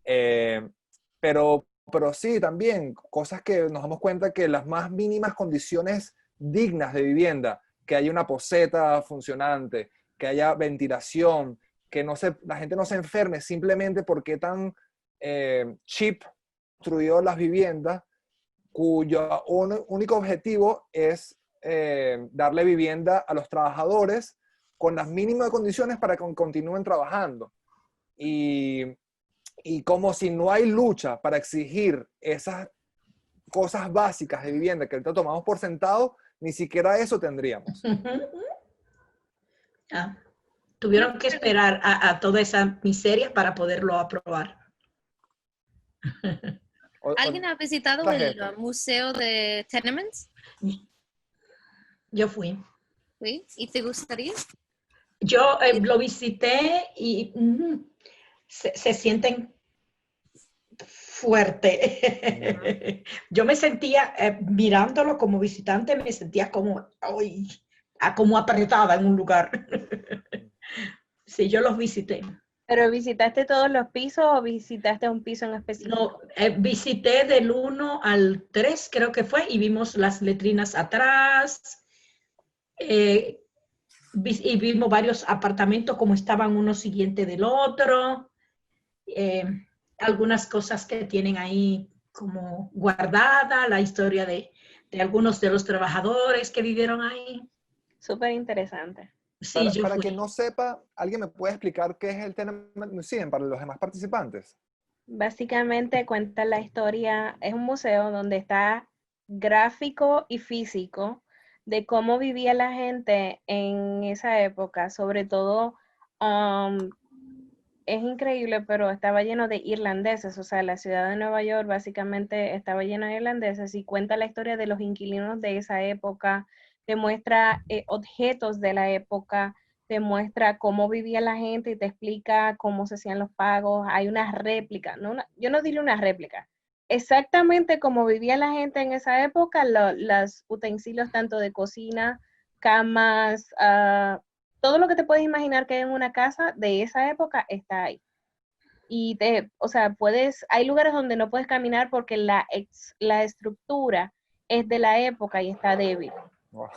Pero sí, también cosas que nos damos cuenta que las más mínimas condiciones dignas de vivienda, que haya una poceta funcionante, que haya ventilación, que la gente no se enferme simplemente porque tan cheap construyó las viviendas, cuyo único objetivo es darle vivienda a los trabajadores con las mínimas condiciones para que continúen trabajando. Y como si no hay lucha para exigir esas cosas básicas de vivienda que ahorita tomamos por sentado, ni siquiera eso tendríamos. Tuvieron que esperar a toda esa miseria para poderlo aprobar. ¿Alguien ha visitado el Museo de Tenements? Yo fui. ¿Sí? ¿Y te gustaría? Yo lo visité y se sienten fuerte. Yo me sentía, mirándolo como visitante, me sentía como apretada en un lugar. Sí, yo los visité. ¿Pero visitaste todos los pisos o visitaste un piso en específico? No, visité del 1 al 3, creo que fue, y vimos las letrinas atrás, y vimos varios apartamentos como estaban uno siguiente del otro, algunas cosas que tienen ahí como guardada, la historia de algunos de los trabajadores que vivieron ahí. Súper interesante. Sí, para quien no sepa, ¿alguien me puede explicar qué es el Tenement Museum para los demás participantes? Básicamente cuenta la historia, es un museo donde está gráfico y físico de cómo vivía la gente en esa época, sobre todo, es increíble, pero estaba lleno de irlandeses, o sea, la ciudad de Nueva York básicamente estaba llena de irlandeses y cuenta la historia de los inquilinos de esa época, te muestra objetos de la época, te muestra cómo vivía la gente y te explica cómo se hacían los pagos. Hay una réplica, yo no diría una réplica, exactamente como vivía la gente en esa época, los utensilios tanto de cocina, camas, todo lo que te puedes imaginar que hay en una casa de esa época está ahí. Y o sea, hay lugares donde no puedes caminar porque la estructura es de la época y está débil. Wow.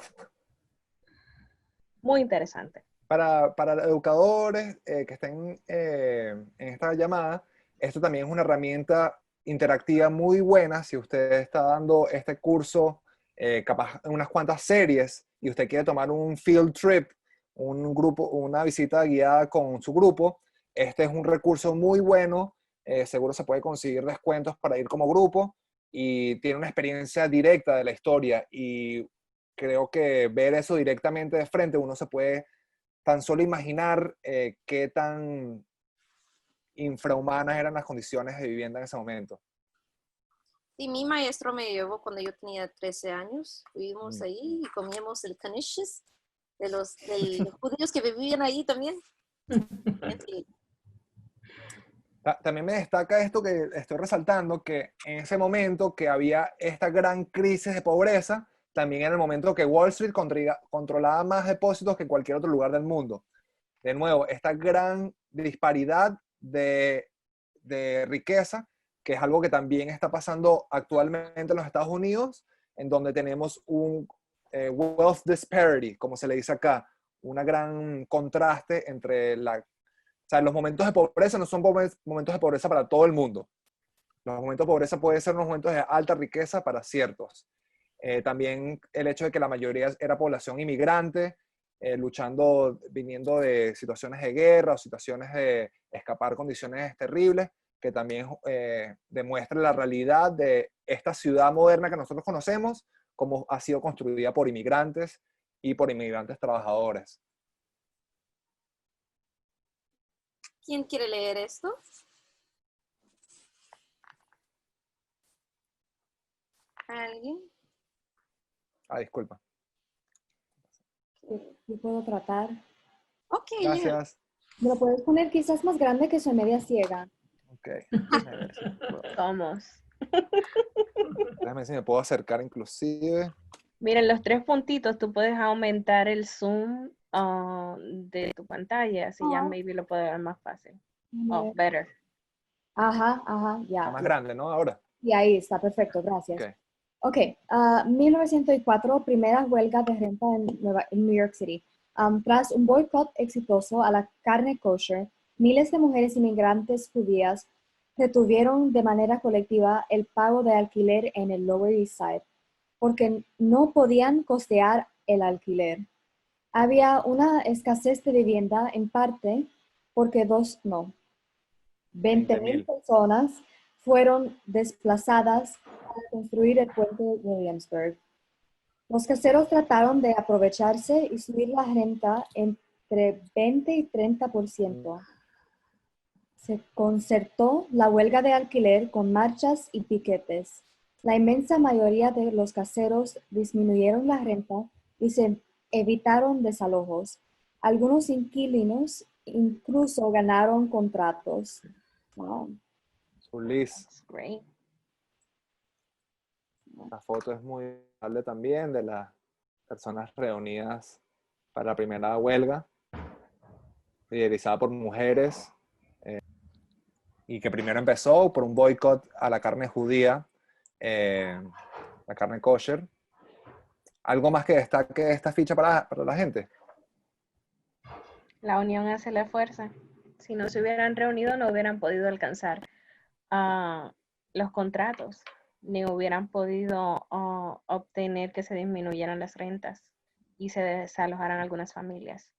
Muy interesante. Para educadores que estén en esta llamada, esto también es una herramienta interactiva muy buena. Si usted está dando este curso, capaz en unas cuantas series, y usted quiere tomar un field trip, una visita guiada con su grupo, este es un recurso muy bueno. Seguro se puede conseguir descuentos para ir como grupo y tiene una experiencia directa de la historia, y creo que ver eso directamente de frente, uno se puede tan solo imaginar qué tan infrahumanas eran las condiciones de vivienda en ese momento. Sí, mi maestro me llevó cuando yo tenía 13 años. Fuimos ahí y comíamos el knishes de los judíos que vivían ahí también. También me destaca esto que estoy resaltando, que en ese momento que había esta gran crisis de pobreza, también era el momento que Wall Street controlaba más depósitos que cualquier otro lugar del mundo. De nuevo, esta gran disparidad de riqueza, que es algo que también está pasando actualmente en los Estados Unidos, en donde tenemos un wealth disparity, como se le dice acá, una gran contraste entre o sea, los momentos de pobreza no son momentos de pobreza para todo el mundo. Los momentos de pobreza pueden ser unos momentos de alta riqueza para ciertos. También el hecho de que la mayoría era población inmigrante, viniendo de situaciones de guerra o situaciones de escapar condiciones terribles, que también demuestra la realidad de esta ciudad moderna que nosotros conocemos, como ha sido construida por inmigrantes y por inmigrantes trabajadores. ¿Quién quiere leer esto? ¿Alguien? Disculpa. Yo puedo tratar. Ok, yeah. Gracias. Me lo puedes poner quizás más grande que soy media ciega. Ok. Déjame ver si puedo, Somos. déjame ver si me puedo acercar inclusive. Miren, los 3 puntitos, tú puedes aumentar el zoom de tu pantalla, así ya Ah. maybe lo puedes ver más fácil. Déjame Oh, ver. better. Ajá, ya. Está más grande, ¿no? Ahora. Y ahí está, perfecto, gracias. Ok. Ok, 1904, primera huelga de renta en New York City. Tras un boicot exitoso a la carne kosher, miles de mujeres inmigrantes judías retuvieron de manera colectiva el pago de alquiler en el Lower East Side, porque no podían costear el alquiler. Había una escasez de vivienda en parte porque 20,000 20,000. personas fueron desplazadas para construir el puente de Williamsburg. Los caseros trataron de aprovecharse y subir la renta entre 20 y 30%. Se concertó la huelga de alquiler con marchas y piquetes. La inmensa mayoría de los caseros disminuyeron la renta y se evitaron desalojos. Algunos inquilinos incluso ganaron contratos. Wow. Liz, That's great. la foto es muy amable también de las personas reunidas para la primera huelga, liderizada por mujeres, y que primero empezó por un boicot a la carne judía, la carne kosher. ¿Algo más que destaque esta ficha para la gente? La unión hace la fuerza. Si no se hubieran reunido, no hubieran podido alcanzar los contratos, ni hubieran podido obtener que se disminuyeran las rentas y se desalojaran algunas familias.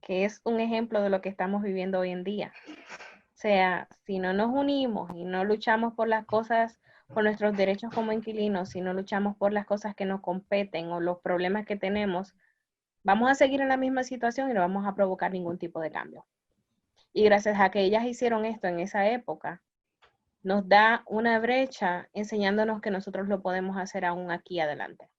Que es un ejemplo de lo que estamos viviendo hoy en día. O sea, si no nos unimos y no luchamos por las cosas, por nuestros derechos como inquilinos, si no luchamos por las cosas que nos competen o los problemas que tenemos, vamos a seguir en la misma situación y no vamos a provocar ningún tipo de cambio. Y gracias a que ellas hicieron esto en esa época, nos da una brecha enseñándonos que nosotros lo podemos hacer aún aquí adelante.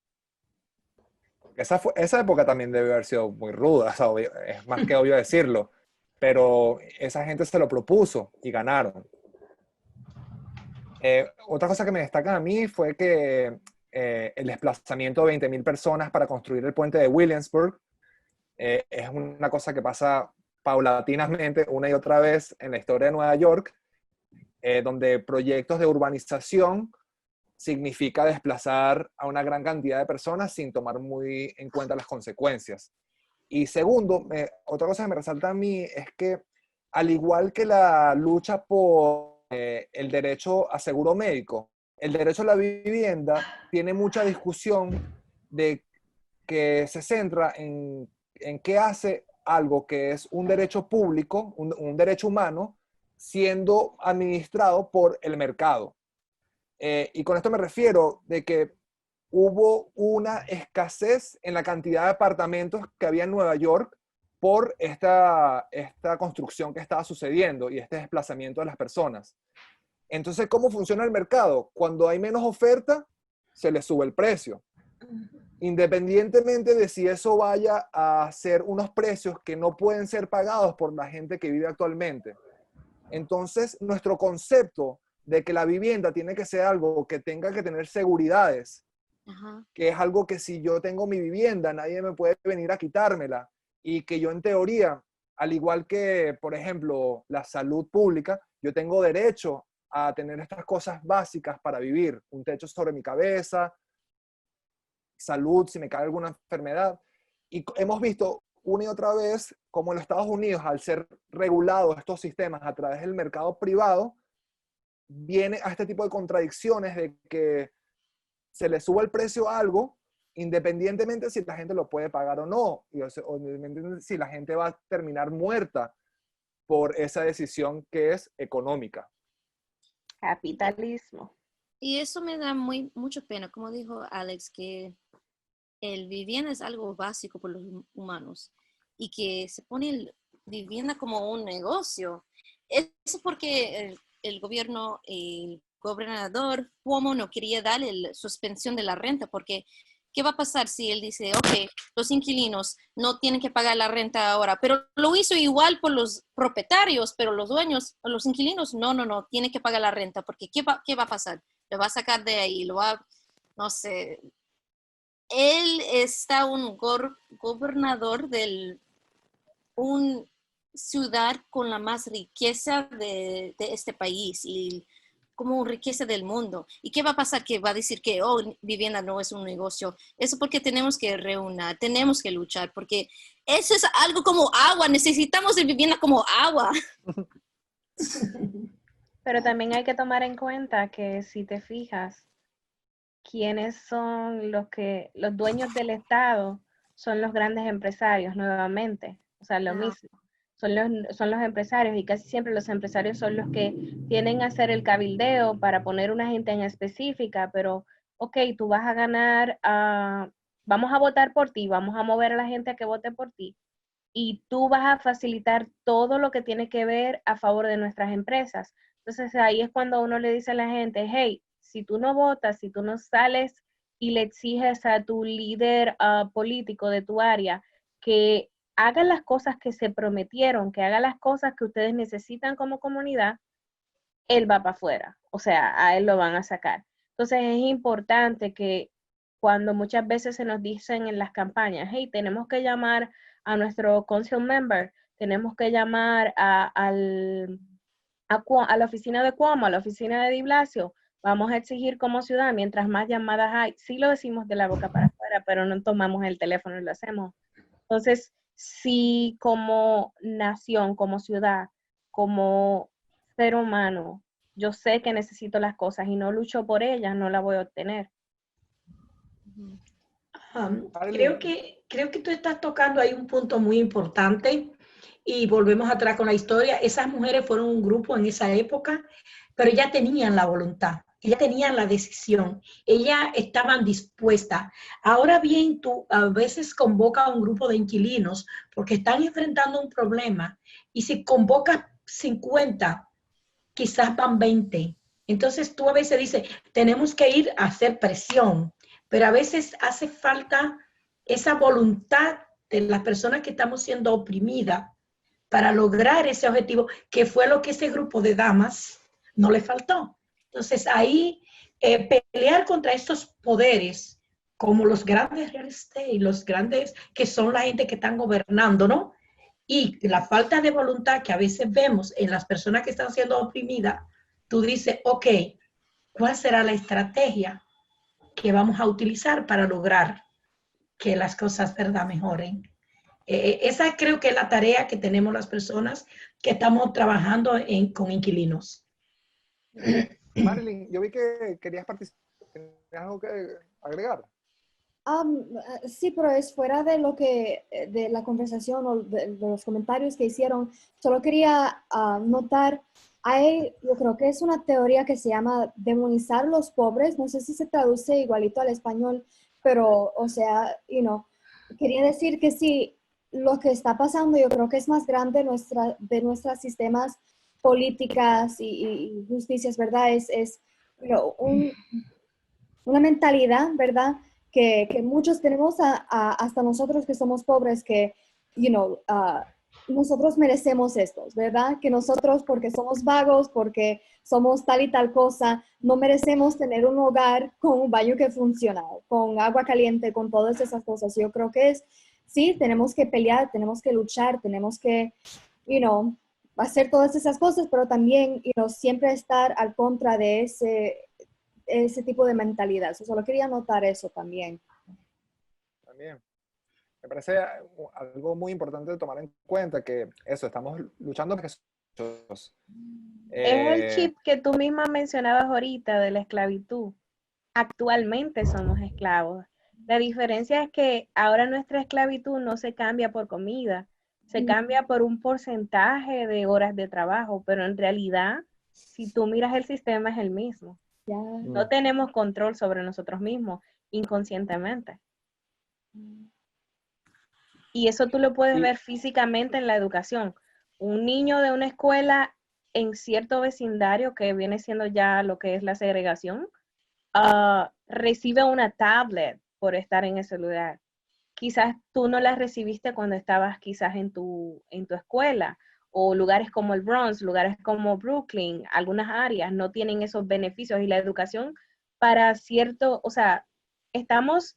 Esa época también debe haber sido muy ruda, o sea, es más que obvio decirlo, pero esa gente se lo propuso y ganaron. Otra cosa que me destaca a mí fue que el desplazamiento de 20,000 personas para construir el puente de Williamsburg es una cosa que pasa paulatinamente una y otra vez en la historia de Nueva York, donde proyectos de urbanización significa desplazar a una gran cantidad de personas sin tomar muy en cuenta las consecuencias. Y segundo, otra cosa que me resalta a mí es que al igual que la lucha por el derecho a seguro médico, el derecho a la vivienda tiene mucha discusión de que se centra en qué hace algo que es un derecho público, un derecho humano, siendo administrado por el mercado. Y con esto me refiero de que hubo una escasez en la cantidad de apartamentos que había en Nueva York por esta construcción que estaba sucediendo y este desplazamiento de las personas. Entonces, ¿cómo funciona el mercado? Cuando hay menos oferta, se le sube el precio. Independientemente de si eso vaya a ser unos precios que no pueden ser pagados por la gente que vive actualmente. Entonces, nuestro concepto de que la vivienda tiene que ser algo que tenga que tener seguridades, que es algo que si yo tengo mi vivienda, nadie me puede venir a quitármela, y que yo en teoría, al igual que, por ejemplo, la salud pública, yo tengo derecho a tener estas cosas básicas para vivir, un techo sobre mi cabeza, salud si me cae alguna enfermedad. Y hemos visto una y otra vez como en los Estados Unidos, al ser regulados estos sistemas a través del mercado privado, viene a este tipo de contradicciones de que se le sube el precio a algo, independientemente si la gente lo puede pagar o no, y o independientemente si la gente va a terminar muerta por esa decisión que es económica. Capitalismo. Y eso me da mucha pena, como dijo Alex, que el vivienda es algo básico por los humanos y que se pone el vivienda como un negocio. Eso porque el gobierno y gobernador Cuomo no quería darle la suspensión de la renta, porque ¿qué va a pasar si él dice, ok, los inquilinos no tienen que pagar la renta ahora? Pero lo hizo igual por los propietarios, pero los dueños, los inquilinos, no, tienen que pagar la renta, porque ¿qué va a pasar? Lo va a sacar de ahí, no sé. Él está un gobernador de una ciudad con la más riqueza de este país y como riqueza del mundo. ¿Y qué va a pasar? Que va a decir que, vivienda no es un negocio. Eso porque tenemos que reunir, tenemos que luchar, porque eso es algo como agua. Necesitamos de vivienda como agua. Pero también hay que tomar en cuenta que si te fijas, quiénes son los dueños del Estado son los grandes empresarios nuevamente. O sea, lo mismo. Son los empresarios y casi siempre los empresarios son los que tienen a hacer el cabildeo para poner una gente en específica, pero ok, tú vas a ganar, vamos a votar por ti, vamos a mover a la gente a que vote por ti y tú vas a facilitar todo lo que tiene que ver a favor de nuestras empresas. Entonces ahí es cuando uno le dice a la gente, hey, si tú no votas, si tú no sales y le exiges a tu líder político de tu área que hagan las cosas que se prometieron, que hagan las cosas que ustedes necesitan como comunidad, él va para afuera. O sea, a él lo van a sacar. Entonces es importante que cuando muchas veces se nos dicen en las campañas, hey, tenemos que llamar a nuestro council member, tenemos que llamar a la oficina de Cuomo, a la oficina de Di Blasio, vamos a exigir como ciudad, mientras más llamadas hay, sí lo decimos de la boca para afuera, pero no tomamos el teléfono y lo hacemos. Entonces, si como nación, como ciudad, como ser humano, yo sé que necesito las cosas y no lucho por ellas, no las voy a obtener. Creo que tú estás tocando ahí un punto muy importante y volvemos atrás con la historia. Esas mujeres fueron un grupo en esa época, pero ya tenían la voluntad, ya tenían la decisión, ellas estaban dispuestas. Ahora bien, tú a veces convocas a un grupo de inquilinos porque están enfrentando un problema y si convocas 50, quizás van 20. Entonces tú a veces dices, tenemos que ir a hacer presión, pero a veces hace falta esa voluntad de las personas que estamos siendo oprimidas para lograr ese objetivo, que fue lo que ese grupo de damas no le faltó. Entonces ahí pelear contra estos poderes, como los grandes real estate, los grandes que son la gente que están gobernando, ¿no? Y la falta de voluntad que a veces vemos en las personas que están siendo oprimidas, tú dices, ok, ¿cuál será la estrategia que vamos a utilizar para lograr que las cosas, ¿verdad?, mejoren? Esa creo que es la tarea que tenemos las personas que estamos trabajando con inquilinos. Marilyn, yo vi que querías participar. ¿Tienes algo que agregar? Sí, pero es fuera de lo que, de la conversación o de los comentarios que hicieron. Solo quería notar, yo creo que es una teoría que se llama demonizar los pobres. No sé si se traduce igualito al español, pero, o sea, quería decir que sí, lo que está pasando yo creo que es más grande de nuestros sistemas políticas y justicias, ¿verdad? Es una mentalidad, ¿verdad? Que muchos tenemos hasta nosotros que somos pobres, que, nosotros merecemos estos, ¿verdad? Que nosotros, porque somos vagos, porque somos tal y tal cosa, no merecemos tener un hogar con un baño que funciona, con agua caliente, con todas esas cosas. Yo creo que sí, tenemos que pelear, tenemos que luchar, tenemos que, hacer todas esas cosas, pero también, siempre estar al contra de ese tipo de mentalidad. Solo quería notar eso también. También. Me parece algo muy importante de tomar en cuenta que eso, estamos luchando porque Es el chip que tú misma mencionabas ahorita de la esclavitud. Actualmente somos esclavos. La diferencia es que ahora nuestra esclavitud no se cambia por comida, se cambia por un porcentaje de horas de trabajo, pero en realidad, si tú miras el sistema es el mismo. No tenemos control sobre nosotros mismos inconscientemente. Y eso tú lo puedes ver físicamente en la educación. Un niño de una escuela en cierto vecindario que viene siendo ya lo que es la segregación, recibe una tablet por estar en ese lugar. Quizás tú no la recibiste cuando estabas quizás en tu escuela, o lugares como el Bronx, lugares como Brooklyn, algunas áreas no tienen esos beneficios, y la educación para cierto, o sea, estamos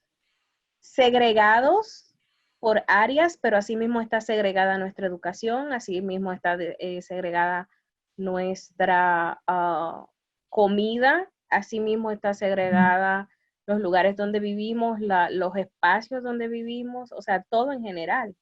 segregados por áreas, pero así mismo está segregada nuestra educación, así mismo está segregada nuestra comida, así mismo está segregada los lugares donde vivimos, los espacios donde vivimos, o sea, todo en general.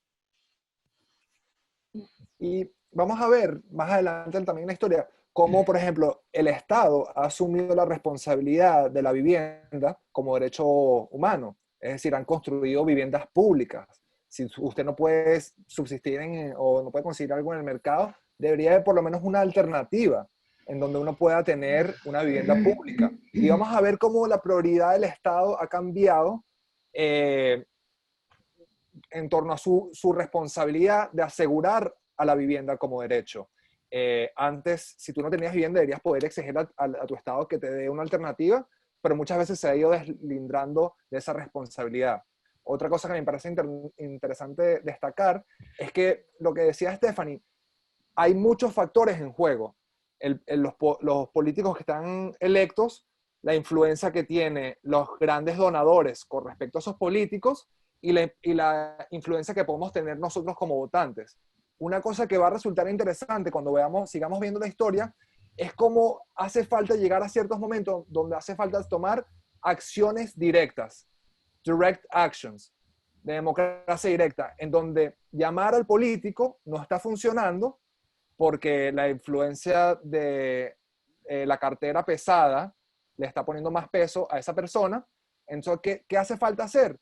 Y vamos a ver más adelante también en la historia cómo, por ejemplo, el Estado ha asumido la responsabilidad de la vivienda como derecho humano. Es decir, han construido viviendas públicas. Si usted no puede subsistir o no puede conseguir algo en el mercado, debería haber por lo menos una alternativa en donde uno pueda tener una vivienda pública. Y vamos a ver cómo la prioridad del Estado ha cambiado en torno a su responsabilidad de asegurar a la vivienda como derecho. Antes, si tú no tenías vivienda, deberías poder exigir a tu Estado que te dé una alternativa, pero muchas veces se ha ido deslindrando de esa responsabilidad. Otra cosa que me parece interesante destacar es que lo que decía Stephanie, hay muchos factores en juego. Los políticos que están electos, la influencia que tienen los grandes donadores con respecto a esos políticos y la influencia que podemos tener nosotros como votantes. Una cosa que va a resultar interesante cuando sigamos viendo la historia es cómo hace falta llegar a ciertos momentos donde hace falta tomar acciones directas, direct actions, de democracia directa, en donde llamar al político no está funcionando porque la influencia de la cartera pesada le está poniendo más peso a esa persona. Entonces, ¿qué hace falta hacer?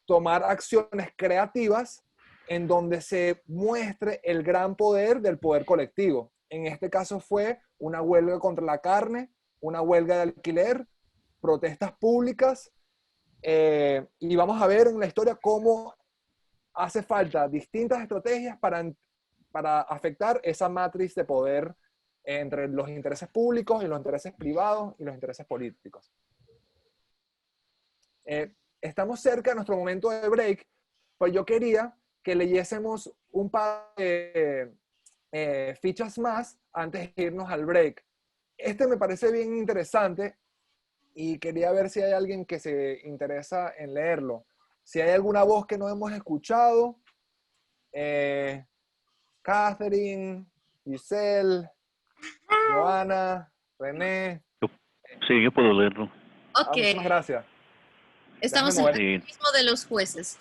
Tomar acciones creativas en donde se muestre el gran poder del poder colectivo. En este caso fue una huelga contra la carne, una huelga de alquiler, protestas públicas, y vamos a ver en la historia cómo hace falta distintas estrategias para afectar esa matriz de poder entre los intereses públicos y los intereses privados y los intereses políticos. Estamos cerca de nuestro momento de break, pues yo quería que leyésemos un par de fichas más antes de irnos al break. Este me parece bien interesante y quería ver si hay alguien que se interesa en leerlo. Si hay alguna voz que no hemos escuchado, Catherine, Giselle, Joana, René. Sí, yo puedo leerlo. Ok, Muchas gracias. estamos en el mismo de los jueces.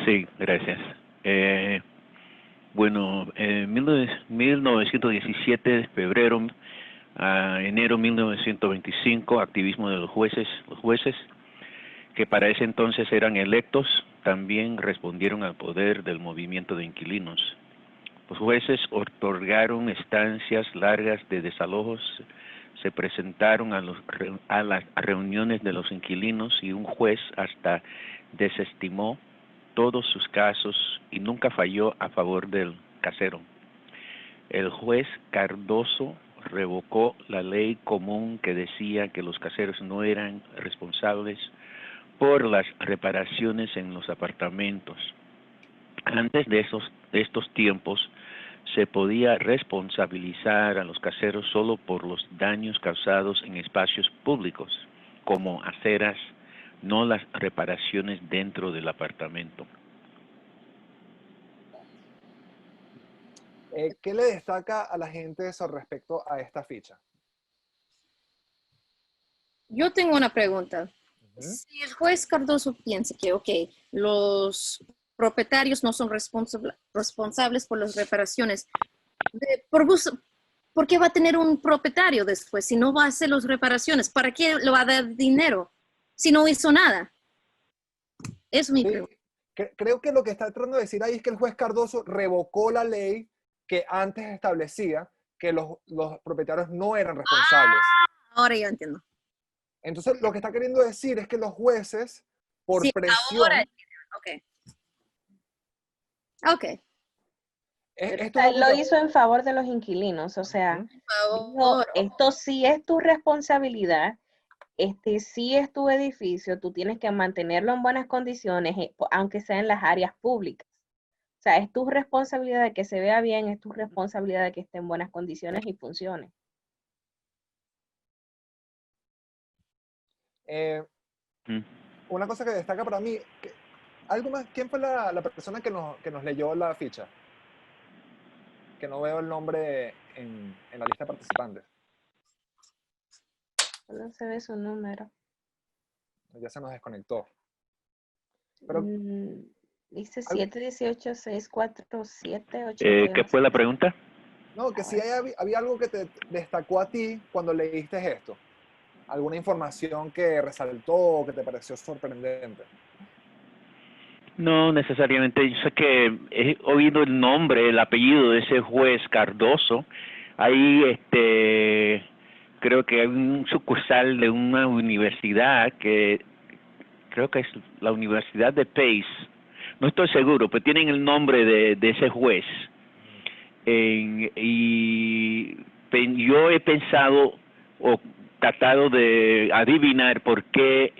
Sí, gracias. Bueno, en 1917, de febrero a enero 1925, activismo de los jueces, que para ese entonces eran electos, también respondieron al poder del movimiento de inquilinos. Los jueces otorgaron estancias largas de desalojos, se presentaron a las reuniones de los inquilinos y un juez hasta desestimó todos sus casos y nunca falló a favor del casero. El juez Cardoso revocó la ley común que decía que los caseros no eran responsables por las reparaciones en los apartamentos. Antes de estos tiempos se podía responsabilizar a los caseros solo por los daños causados en espacios públicos, como aceras, no las reparaciones dentro del apartamento. ¿Qué le destaca a la gente respecto a esta ficha? Yo tengo una pregunta. Si el juez Cardoso piensa que, ok, los propietarios no son responsables por las reparaciones, ¿por qué va a tener un propietario después si no va a hacer las reparaciones? ¿Para qué le va a dar dinero si no hizo nada? Es mi pregunta. Creo que lo que está tratando de decir ahí es que el juez Cardoso revocó la ley que antes establecía que los propietarios no eran responsables. Ahora yo entiendo. Entonces, lo que está queriendo decir es que los jueces, por presión... Ahora, ok. Esto es algo Lo que- hizo en favor de los inquilinos, o sea, Ujú. Por dijo, favor. esto sí es tu responsabilidad, este sí es tu edificio, tú tienes que mantenerlo en buenas condiciones, aunque sea en las áreas públicas. O sea, es tu responsabilidad de que se vea bien, es tu responsabilidad de que esté en buenas condiciones y funcione. eh, Mm. una cosa que destaca para mí, algo más, ¿quién fue la persona que nos leyó la ficha? Que no veo el nombre en la lista de participantes. Solo se ve su número. Ya se nos desconectó. Pero Dice algo- 718-647-81. ¿Qué fue la pregunta? no, que si había algo que te destacó a ti cuando leíste esto. Alguna información que resaltó o que te pareció sorprendente. No necesariamente. Yo sé que he oído el nombre, el apellido de ese juez Cardoso. Ahí, creo que hay un sucursal de una universidad que creo que es la Universidad de Pace. No estoy seguro, pero tienen el nombre de ese juez. Yo he pensado o tratado de adivinar por qué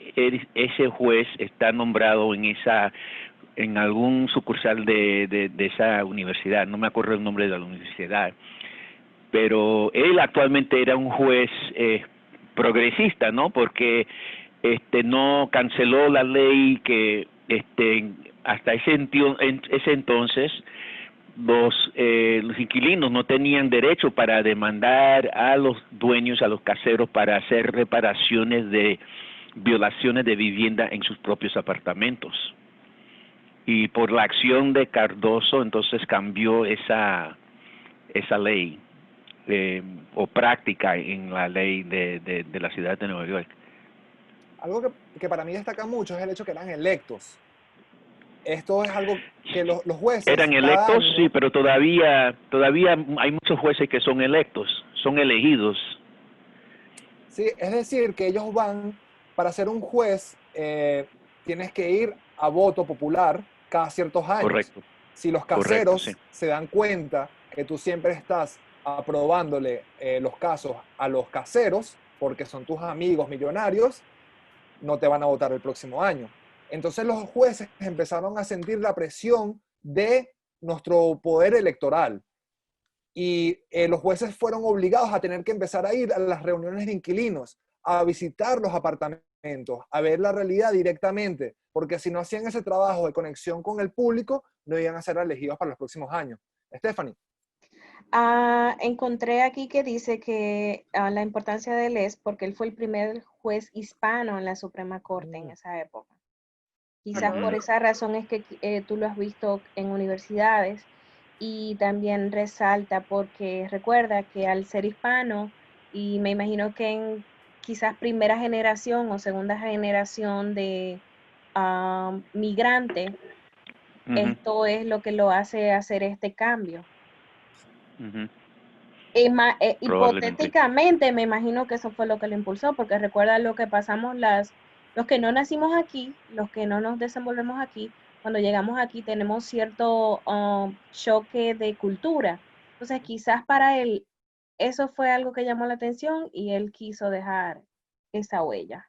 ese juez está nombrado en algún sucursal de esa universidad. No me acuerdo el nombre de la universidad, pero él actualmente era un juez progresista, ¿no? Porque no canceló la ley que hasta ese entonces los inquilinos no tenían derecho para demandar a los dueños, a los caseros, para hacer reparaciones de violaciones de vivienda en sus propios apartamentos. Y por la acción de Cardoso, entonces cambió esa ley o práctica en la ley de la ciudad de Nueva York. Algo que para mí destaca mucho es el hecho que eran electos. Esto es algo que los jueces Eran cada electos, año, sí, pero todavía hay muchos jueces que son electos, son elegidos. sí, es decir, que ellos van, para ser un juez, tienes que ir a voto popular cada ciertos años. Correcto. Si los Correcto, caseros sí. se dan cuenta que tú siempre estás aprobándole los casos a los caseros, porque son tus amigos millonarios, no te van a votar el próximo año. Entonces los jueces empezaron a sentir la presión de nuestro poder electoral. Y los jueces fueron obligados a tener que empezar a ir a las reuniones de inquilinos, a visitar los apartamentos, a ver la realidad directamente, porque si no hacían ese trabajo de conexión con el público, no iban a ser elegidos para los próximos años. Stephanie. Encontré aquí que dice que la importancia de él es porque él fue el primer juez hispano en la Suprema Corte en esa época. Quizás Ajá. por esa razón es que tú lo has visto en universidades y también resalta porque recuerda que al ser hispano, y me imagino que en quizás primera generación o segunda generación de migrante, Ujú, esto es lo que lo hace hacer este cambio. ujú. Probablemente. Hipotéticamente me imagino que eso fue lo que lo impulsó, porque recuerda lo que pasamos los que no nacimos aquí, los que no nos desenvolvemos aquí, cuando llegamos aquí tenemos cierto choque de cultura. Entonces quizás para él eso fue algo que llamó la atención y él quiso dejar esa huella.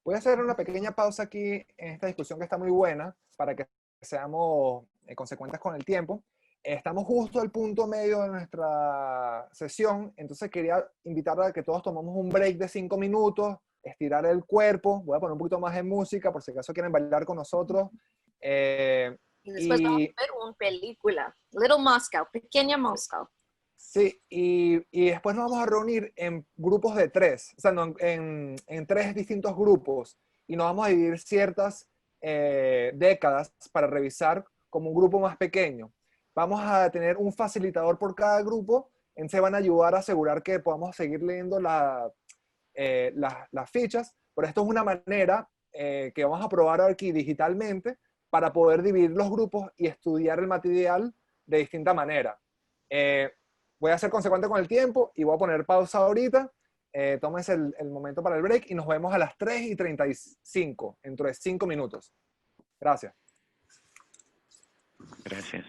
Voy a hacer una pequeña pausa aquí en esta discusión que está muy buena para que seamos consecuentes con el tiempo. Estamos justo al punto medio de nuestra sesión, entonces quería invitar a que todos tomemos un break de 5 minutos, estirar el cuerpo. Voy a poner un poquito más de música por si acaso quieren bailar con nosotros. Y después vamos a ver una película, Little Moscow, Pequeña Moscow. Sí, y después nos vamos a reunir en grupos de 3, o sea, no, en 3 distintos grupos, y nos vamos a dividir ciertas décadas para revisar como un grupo más pequeño. Vamos a tener un facilitador por cada grupo, entonces van a ayudar a asegurar que podamos seguir leyendo las fichas, pero esto es una manera que vamos a probar aquí digitalmente para poder dividir los grupos y estudiar el material de distinta manera. Voy a ser consecuente con el tiempo y voy a poner pausa ahorita. Tómense el momento para el break y nos vemos a las 3:35, dentro de 5 minutos. Gracias. Gracias.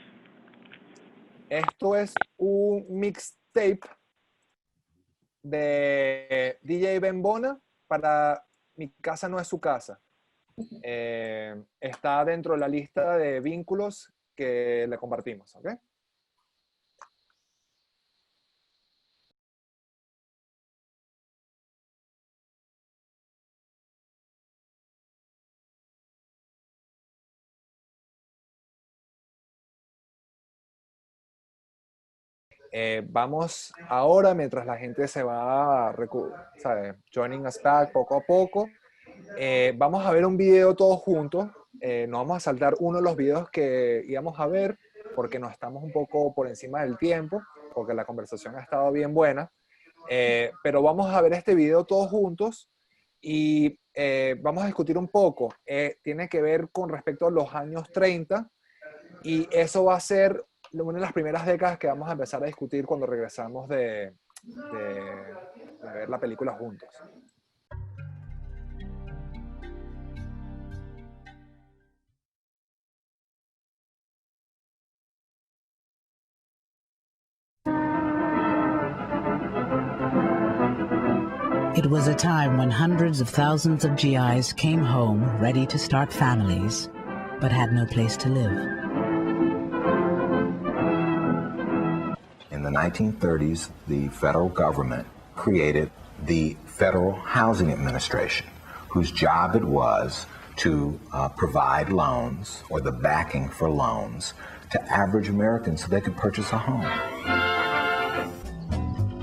Esto es un mixtape de DJ Bembona para Mi Casa No Es Su Casa. Está dentro de la lista de vínculos que le compartimos, ¿ok? Vamos ahora, mientras la gente se va, ¿sabe? Joining us back poco a poco, vamos a ver un video todos juntos. No vamos a saltar uno de los videos que íbamos a ver, porque nos estamos un poco por encima del tiempo, porque la conversación ha estado bien buena. Pero vamos a ver este video todos juntos y vamos a discutir un poco. Tiene que ver con respecto a los años 30 y eso va a ser una de las primeras décadas que vamos a empezar a discutir cuando regresamos de ver la película juntos. It was a time when hundreds of thousands of GIs came home ready to start families, but had no place to live. In the 1930s, the federal government created the Federal Housing Administration, whose job it was to provide loans or the backing for loans to average Americans so they could purchase a home.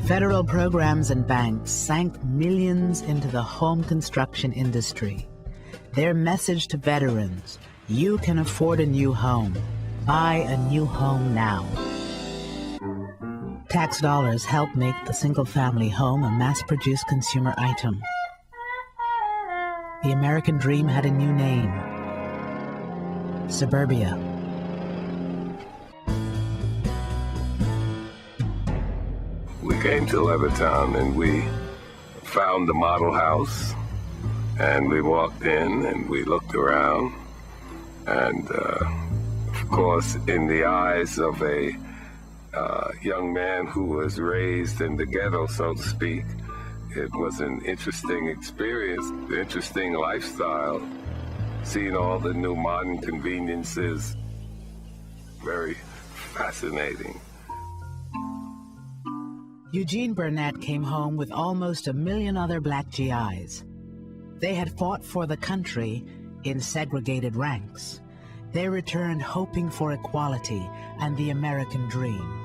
Federal programs and banks sank millions into the home construction industry. Their message to veterans: you can afford a new home. Buy a new home now. Tax dollars help make the single-family home a mass-produced consumer item. The American dream had a new name: suburbia. We came to Levittown and we found the model house, and we walked in and we looked around, and of course, in the eyes of a young man who was raised in the ghetto, so to speak, it was an interesting experience, interesting lifestyle, seeing all the new modern conveniences, very fascinating. Eugene Burnett came home with almost 1 million other black GIs. They had fought for the country in segregated ranks. They returned hoping for equality and the American dream.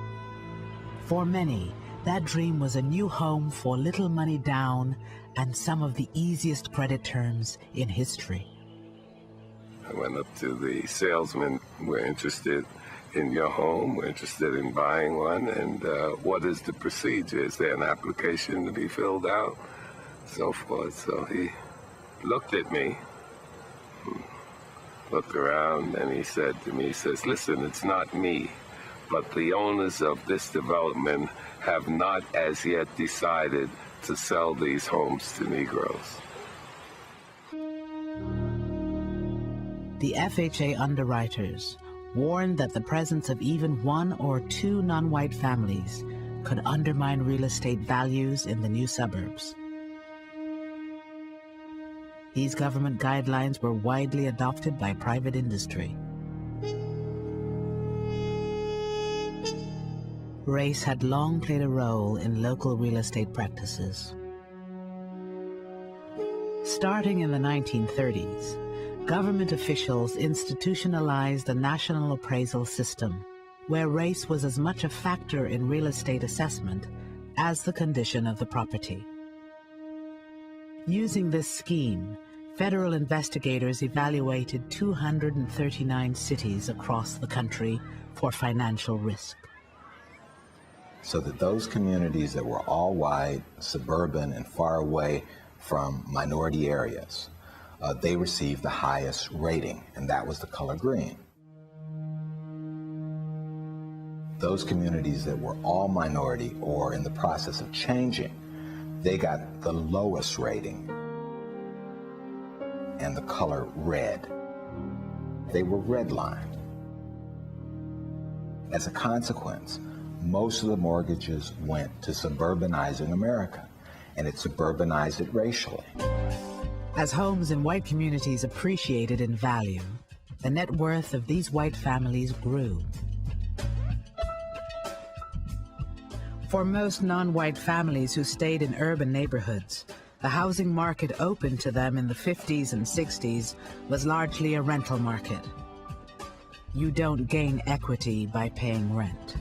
For many, that dream was a new home for little money down and some of the easiest credit terms in history. I went up to the salesman. We're interested in your home. We're interested in buying one. And what is the procedure? Is there an application to be filled out? So forth. So he looked at me, looked around, and he said to me, he says, listen, it's not me, but the owners of this development have not as yet decided to sell these homes to Negroes. The FHA underwriters warned that the presence of even 1 or 2 non-white families could undermine real estate values in the new suburbs. These government guidelines were widely adopted by private industry. Race had long played a role in local real estate practices. Starting in the 1930s, government officials institutionalized a national appraisal system where race was as much a factor in real estate assessment as the condition of the property. Using this scheme, federal investigators evaluated 239 cities across the country for financial risk. So that those communities that were all white, suburban, and far away from minority areas, they received the highest rating, and that was the color green. Those communities that were all minority or in the process of changing, they got the lowest rating, and the color red. They were redlined. As a consequence, most of the mortgages went to suburbanizing America, and it suburbanized it racially. As homes in white communities appreciated in value, the net worth of these white families grew. For most non-white families who stayed in urban neighborhoods, the housing market open to them in the 50s and 60s was largely a rental market. You don't gain equity by paying rent.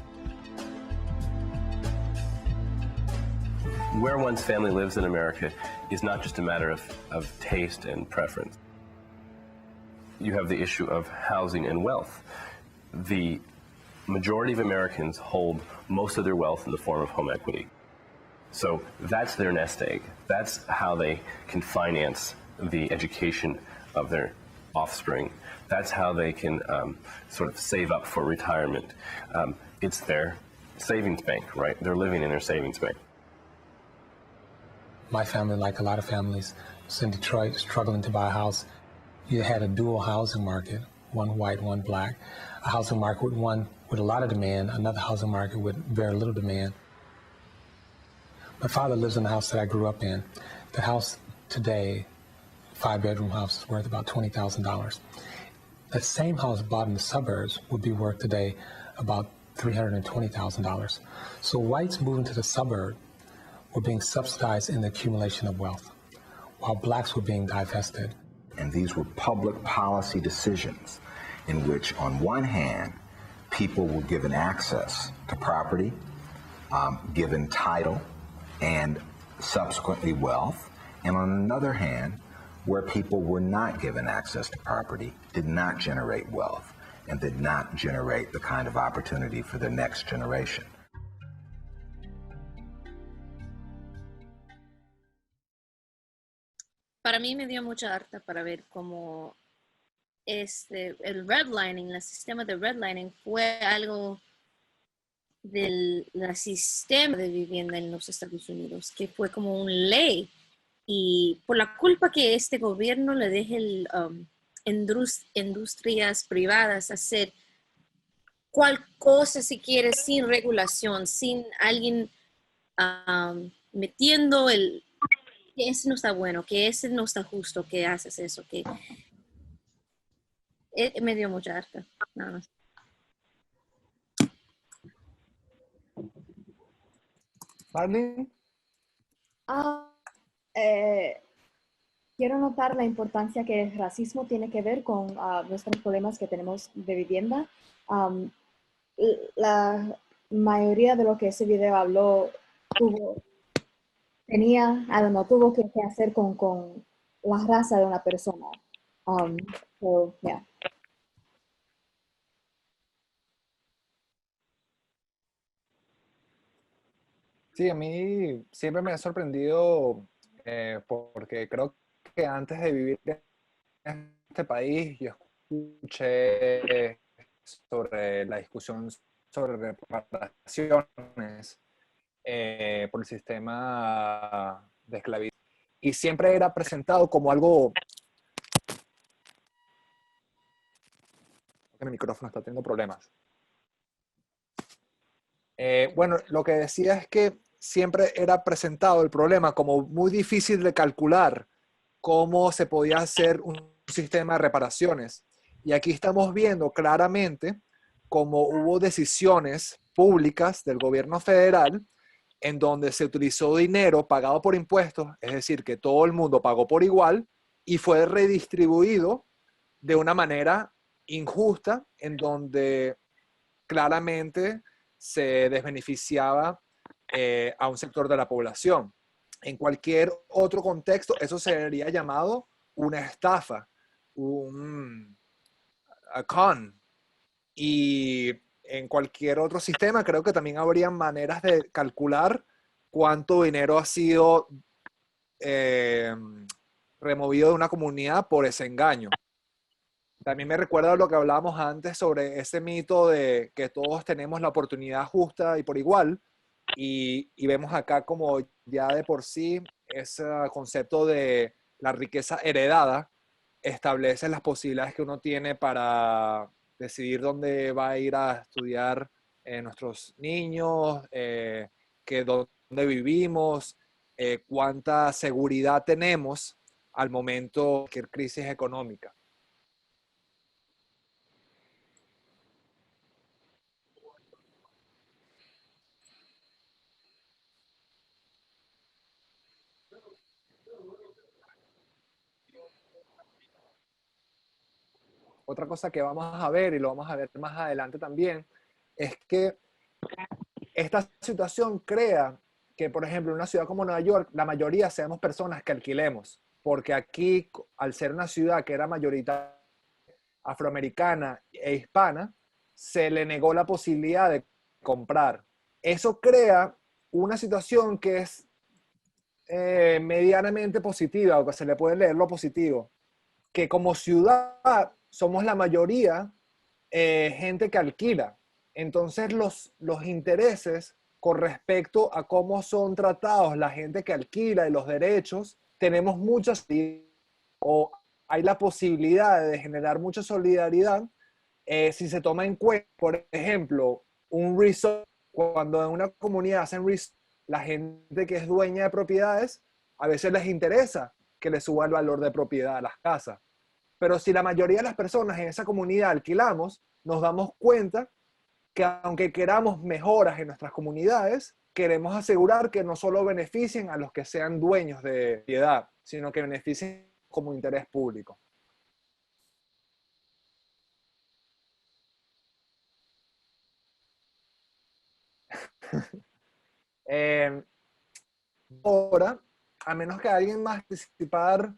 Where one's family lives in America is not just a matter of taste and preference. You have the issue of housing and wealth. The majority of Americans hold most of their wealth in the form of home equity. So that's their nest egg. That's how they can finance the education of their offspring. That's how they can sort of save up for retirement. It's their savings bank, right? They're living in their savings bank. My family, like a lot of families, was in Detroit struggling to buy a house. You had a dual housing market, one white, one black. A housing market with one with a lot of demand, another housing market with very little demand. My father lives in the house that I grew up in. The house today, 5-bedroom house, is worth about $20,000. That same house bought in the suburbs would be worth today about $320,000. So whites moving to the suburb were being subsidized in the accumulation of wealth, while blacks were being divested. And these were public policy decisions in which, on one hand, people were given access to property, given title, and subsequently wealth, and on another hand, where people were not given access to property, did not generate wealth, and did not generate the kind of opportunity for the next generation. Para mí me dio mucha harta para ver cómo el redlining, el sistema de redlining fue algo del sistema de vivienda en los Estados Unidos, que fue como una ley. Y por la culpa que este gobierno le deje industrias privadas hacer cual cosa si quiere sin regulación, sin alguien metiendo que ese no está bueno, que ese no está justo, que haces eso, que me dio mucha harta, nada más. Marlene. Quiero notar la importancia que el racismo tiene que ver con nuestros problemas que tenemos de vivienda. La mayoría de lo que ese video habló tuvo que hacer con la raza de una persona. Yeah. Sí, a mí siempre me ha sorprendido porque creo que antes de vivir en este país yo escuché sobre la discusión sobre reparaciones por el sistema de esclavitud y siempre era presentado como algo... Mi micrófono está teniendo problemas. Bueno, lo que decía es que siempre era presentado el problema como muy difícil de calcular cómo se podía hacer un sistema de reparaciones. Y aquí estamos viendo claramente cómo hubo decisiones públicas del gobierno federal en donde se utilizó dinero pagado por impuestos, es decir, que todo el mundo pagó por igual y fue redistribuido de una manera injusta en donde claramente se desbeneficiaba a un sector de la población. En cualquier otro contexto, eso sería llamado una estafa, a con. Y en cualquier otro sistema creo que también habría maneras de calcular cuánto dinero ha sido removido de una comunidad por ese engaño. También me recuerda lo que hablábamos antes sobre ese mito de que todos tenemos la oportunidad justa y por igual. Y vemos acá como ya de por sí ese concepto de la riqueza heredada establece las posibilidades que uno tiene para decidir dónde va a ir a estudiar nuestros niños, que dónde vivimos, cuánta seguridad tenemos al momento de cualquier crisis económica. Otra cosa que vamos a ver, y lo vamos a ver más adelante también, es que esta situación crea que, por ejemplo, en una ciudad como Nueva York, la mayoría seamos personas que alquilemos, porque aquí, al ser una ciudad que era mayoritaria afroamericana e hispana, se le negó la posibilidad de comprar. Eso crea una situación que es medianamente positiva, o que se le puede leer lo positivo, que como ciudad somos la mayoría gente que alquila. Entonces los intereses con respecto a cómo son tratados la gente que alquila y los derechos, tenemos muchas, o hay la posibilidad de generar mucha solidaridad si se toma en cuenta, por ejemplo, un resort. Cuando en una comunidad hacen resort, la gente que es dueña de propiedades, a veces les interesa que le suba el valor de propiedad a las casas. Pero si la mayoría de las personas en esa comunidad alquilamos, nos damos cuenta que aunque queramos mejoras en nuestras comunidades, queremos asegurar que no solo beneficien a los que sean dueños de propiedad, sino que beneficien como interés público. Ahora, a menos que alguien más participar,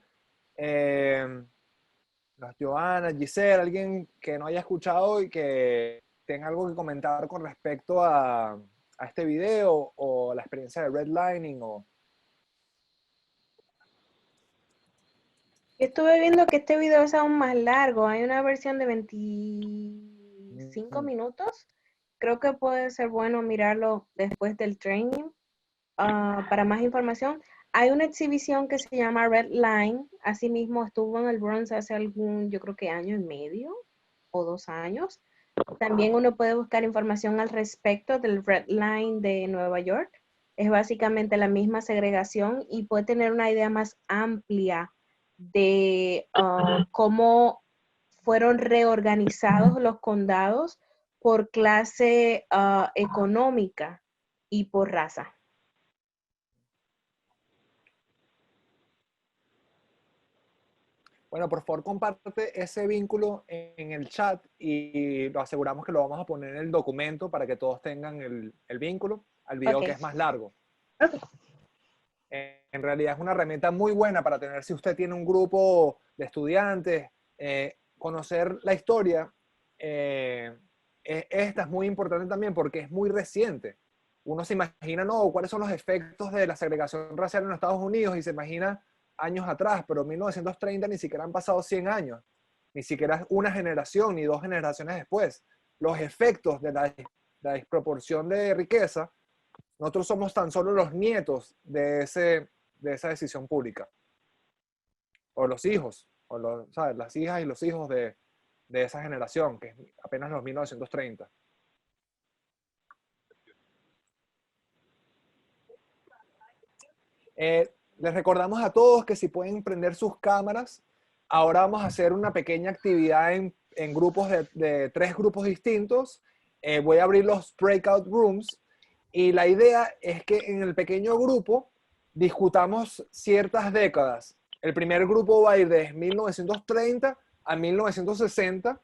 Joana, Giselle, alguien que no haya escuchado y que tenga algo que comentar con respecto a este video o la experiencia de redlining. Yo estuve viendo que este video es aún más largo. Hay una versión de 25 minutos. Creo que puede ser bueno mirarlo después del training. Para más información, hay una exhibición que se llama Redline. Asimismo, estuvo en el Bronx hace yo creo que año y medio o 2 años. También uno puede buscar información al respecto del Redline de Nueva York. Es básicamente la misma segregación y puede tener una idea más amplia de cómo fueron reorganizados los condados por clase económica y por raza. Bueno, por favor, comparte ese vínculo en el chat y lo aseguramos que lo vamos a poner en el documento para que todos tengan el vínculo al video, que es más largo. En realidad es una herramienta muy buena para tener, si usted tiene un grupo de estudiantes, conocer la historia. Esta es muy importante también porque es muy reciente. Uno se imagina, no, cuáles son los efectos de la segregación racial en los Estados Unidos, y se imagina años atrás, pero en 1930 ni siquiera han pasado 100 años, ni siquiera una generación ni 2 generaciones después. Los efectos de la desproporción de riqueza, nosotros somos tan solo los nietos de esa decisión pública. O los hijos, o ¿sabes? Las hijas y los hijos de esa generación, que es apenas los 1930. Les recordamos a todos que si pueden prender sus cámaras, ahora vamos a hacer una pequeña actividad en grupos de 3 grupos distintos. Voy a abrir los breakout rooms y la idea es que en el pequeño grupo discutamos ciertas décadas. El primer grupo va a ir desde 1930 a 1960, el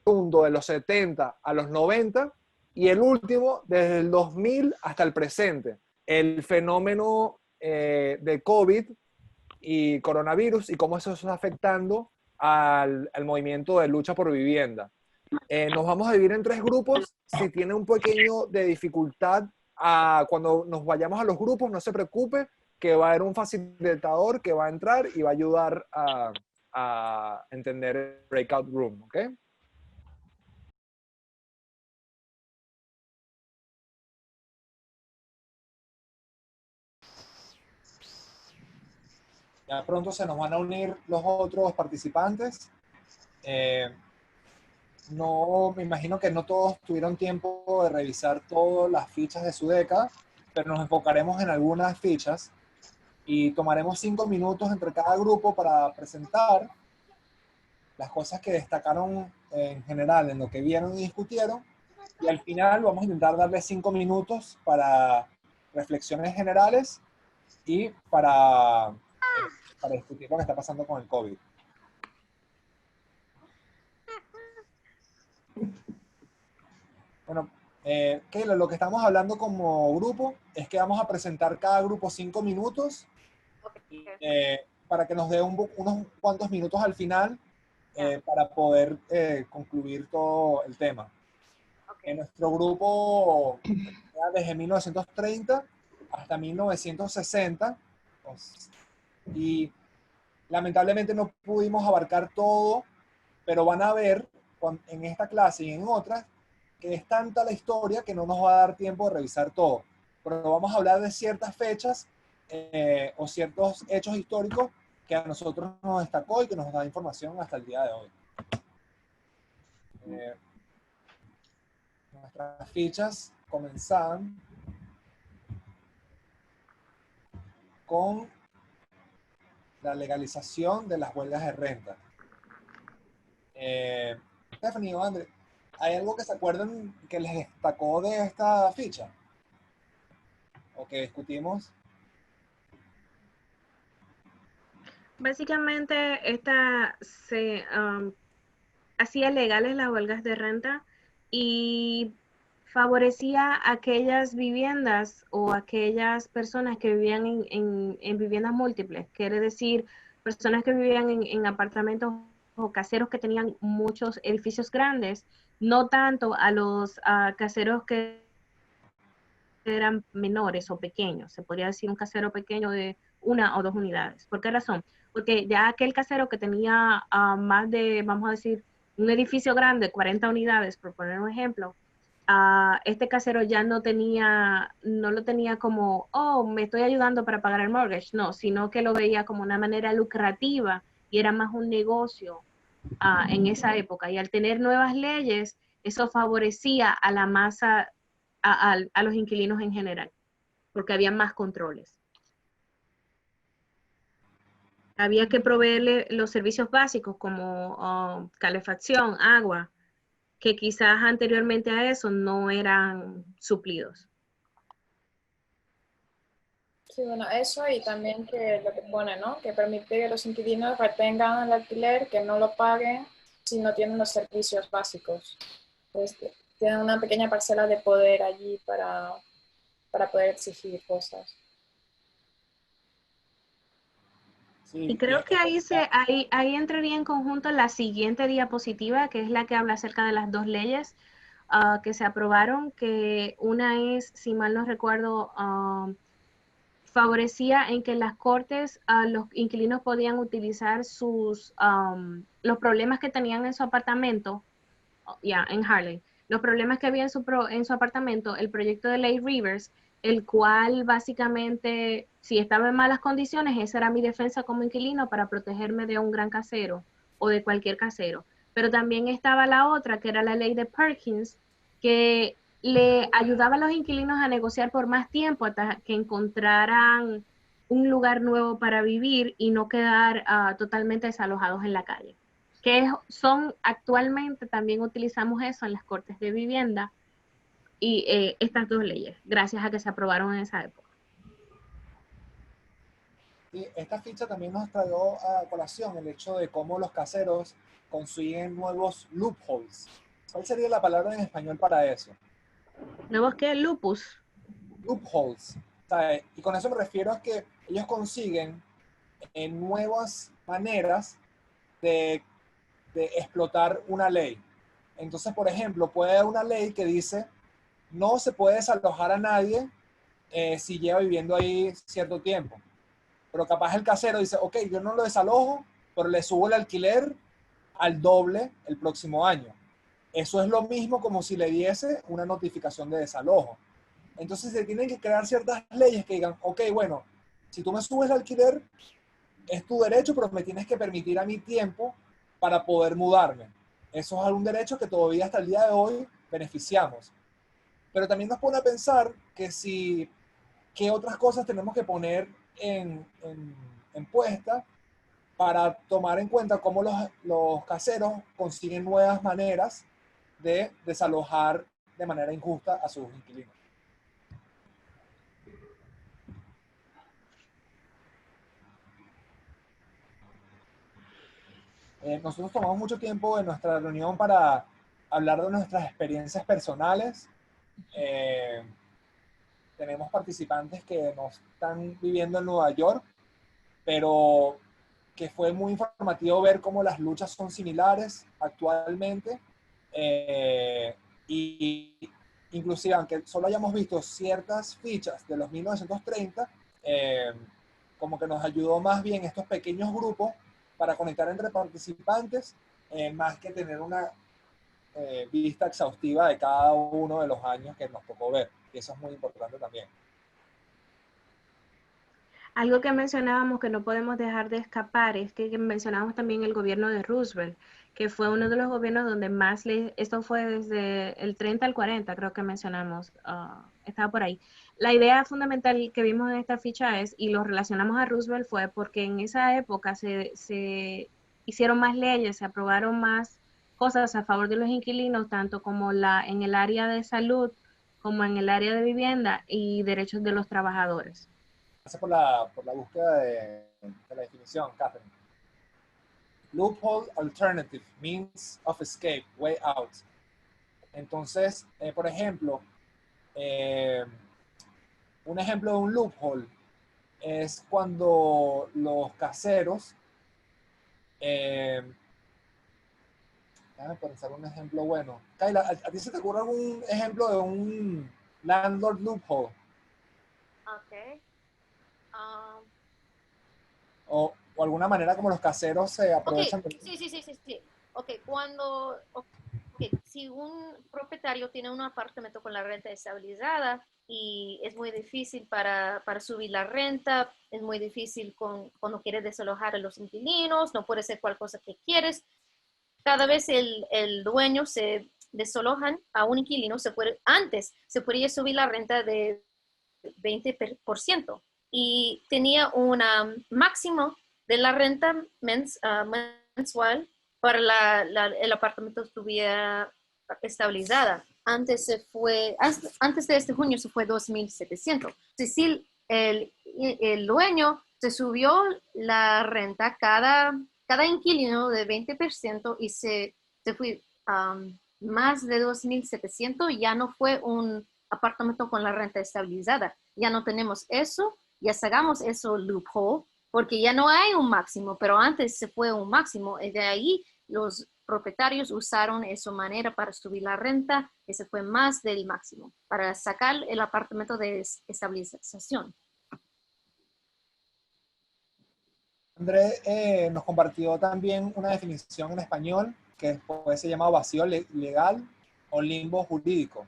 segundo de los 70 a los 90 y el último desde el 2000 hasta el presente. El fenómeno de COVID y coronavirus y cómo eso está afectando al movimiento de lucha por vivienda. Nos vamos a dividir en 3 grupos. Si tiene un pequeño de dificultad cuando nos vayamos a los grupos, no se preocupe, que va a haber un facilitador que va a entrar y va a ayudar a entender el breakout room, ¿ok? Ya pronto se nos van a unir los otros participantes. no, me imagino que no todos tuvieron tiempo de revisar todas las fichas de su década, pero nos enfocaremos en algunas fichas y tomaremos 5 minutos entre cada grupo para presentar las cosas que destacaron en general en lo que vieron y discutieron, y al final vamos a intentar darle 5 minutos para reflexiones generales y para discutir lo que está pasando con el COVID. Bueno, Keila, lo que estamos hablando como grupo es que vamos a presentar cada grupo 5 minutos para que nos dé unos cuantos minutos al final para poder concluir todo el tema. En nuestro grupo era desde 1930 hasta 1960 y lamentablemente no pudimos abarcar todo, pero van a ver en esta clase y en otras que es tanta la historia que no nos va a dar tiempo de revisar todo. Pero vamos a hablar de ciertas fechas o ciertos hechos históricos que a nosotros nos destacó y que nos da información hasta el día de hoy. Nuestras fichas comenzaban con la legalización de las huelgas de renta. Stephanie o André, ¿hay algo que se acuerdan que les destacó de esta ficha? ¿O que discutimos? Básicamente, esta se hacía legales las huelgas de renta y favorecía aquellas viviendas o aquellas personas que vivían en viviendas múltiples, quiere decir, personas que vivían en apartamentos o caseros que tenían muchos edificios grandes, no tanto a los caseros que eran menores o pequeños. Se podría decir un casero pequeño de 1 o 2 unidades. ¿Por qué razón? Porque ya aquel casero que tenía más de, vamos a decir, un edificio grande, 40 unidades, por poner un ejemplo, este casero ya no lo tenía como, oh, me estoy ayudando para pagar el mortgage, no, sino que lo veía como una manera lucrativa y era más un negocio en esa época. Y al tener nuevas leyes, eso favorecía a la masa, a los inquilinos en general, porque había más controles. Había que proveerle los servicios básicos como calefacción, agua, que quizás anteriormente a eso no eran suplidos. Sí, bueno, eso y también que lo que pone, ¿no? Que permite que los inquilinos retengan el alquiler, que no lo paguen si no tienen los servicios básicos. Entonces, tienen una pequeña parcela de poder allí para poder exigir cosas. Sí, y creo que ahí entraría en conjunto la siguiente diapositiva, que es la que habla acerca de las 2 leyes que se aprobaron, que una es, si mal no recuerdo, favorecía en que las cortes, los inquilinos podían utilizar los problemas que tenían en su apartamento, en Harlem, los problemas que había en su apartamento, el proyecto de ley Rivers, el cual básicamente, si estaba en malas condiciones, esa era mi defensa como inquilino para protegerme de un gran casero o de cualquier casero. Pero también estaba la otra, que era la ley de Perkins, que le ayudaba a los inquilinos a negociar por más tiempo hasta que encontraran un lugar nuevo para vivir y no quedar totalmente desalojados en la calle. Son actualmente, también utilizamos eso en las cortes de vivienda, y estas 2 leyes, gracias a que se aprobaron en esa época. Y esta ficha también nos trajo a colación el hecho de cómo los caseros consiguen nuevos loopholes. ¿Cuál sería la palabra en español para eso? ¿Nuevos qué? Lupus. Loopholes. ¿Sabe? Y con eso me refiero a que ellos consiguen nuevas maneras de explotar una ley. Entonces, por ejemplo, puede haber una ley que dice no se puede desalojar a nadie si lleva viviendo ahí cierto tiempo. Pero capaz el casero dice, ok, yo no lo desalojo, pero le subo el alquiler al doble el próximo año. Eso es lo mismo como si le diese una notificación de desalojo. Entonces se tienen que crear ciertas leyes que digan, ok, bueno, si tú me subes el alquiler, es tu derecho, pero me tienes que permitir a mi tiempo para poder mudarme. eso es un derecho que todavía hasta el día de hoy beneficiamos. Pero también nos pone a pensar que qué otras cosas tenemos que poner en puesta para tomar en cuenta cómo los caseros consiguen nuevas maneras de desalojar de manera injusta a sus inquilinos. Nosotros tomamos mucho tiempo en nuestra reunión para hablar de nuestras experiencias personales. Tenemos participantes que no están viviendo en Nueva York, pero que fue muy informativo ver cómo las luchas son similares actualmente. Y inclusive, aunque solo hayamos visto ciertas fichas de los 1930, como que nos ayudó más bien estos pequeños grupos para conectar entre participantes, más que tener una vista exhaustiva de cada uno de los años que nos tocó ver. Y eso es muy importante también. Algo que mencionábamos que no podemos dejar de escapar es que mencionamos también el gobierno de Roosevelt, que fue uno de los gobiernos donde más esto fue desde el 30 al 40, creo que mencionamos, estaba por ahí. La idea fundamental que vimos en esta ficha es, y lo relacionamos a Roosevelt, fue porque en esa época se hicieron más leyes, se aprobaron más cosas a favor de los inquilinos, tanto como en el área de salud, como en el área de vivienda y derechos de los trabajadores. Gracias por la búsqueda de la definición, Catherine. Loophole alternative, means of escape, way out. Entonces, por ejemplo, un ejemplo de un loophole es cuando los caseros, déjame pensar un ejemplo bueno. Kayla, ¿a ti se te ocurre algún ejemplo de un landlord loophole? Ok. O alguna manera como los caseros se aprovechan. Okay. Sí. Ok, si un propietario tiene un apartamento con la renta estabilizada y es muy difícil para subir la renta, es muy difícil cuando quieres desalojar a los inquilinos, no puede ser cualquier cosa que quieres. Cada vez el dueño se desalojan a un inquilino, antes se podía subir la renta de 20%. Y tenía un máximo de la renta mensual para el apartamento estuviera estabilizada. Antes de este junio se fue 2.700. Si el dueño se subió la renta cada inquilino de 20% y se fue más de 2.700, ya no fue un apartamento con la renta estabilizada. Ya no tenemos eso, ya sacamos eso loophole, porque ya no hay un máximo, pero antes se fue un máximo, y de ahí los propietarios usaron esa manera para subir la renta, y se fue más del máximo, para sacar el apartamento de estabilización. André nos compartió también una definición en español que puede ser llamado vacío legal o limbo jurídico.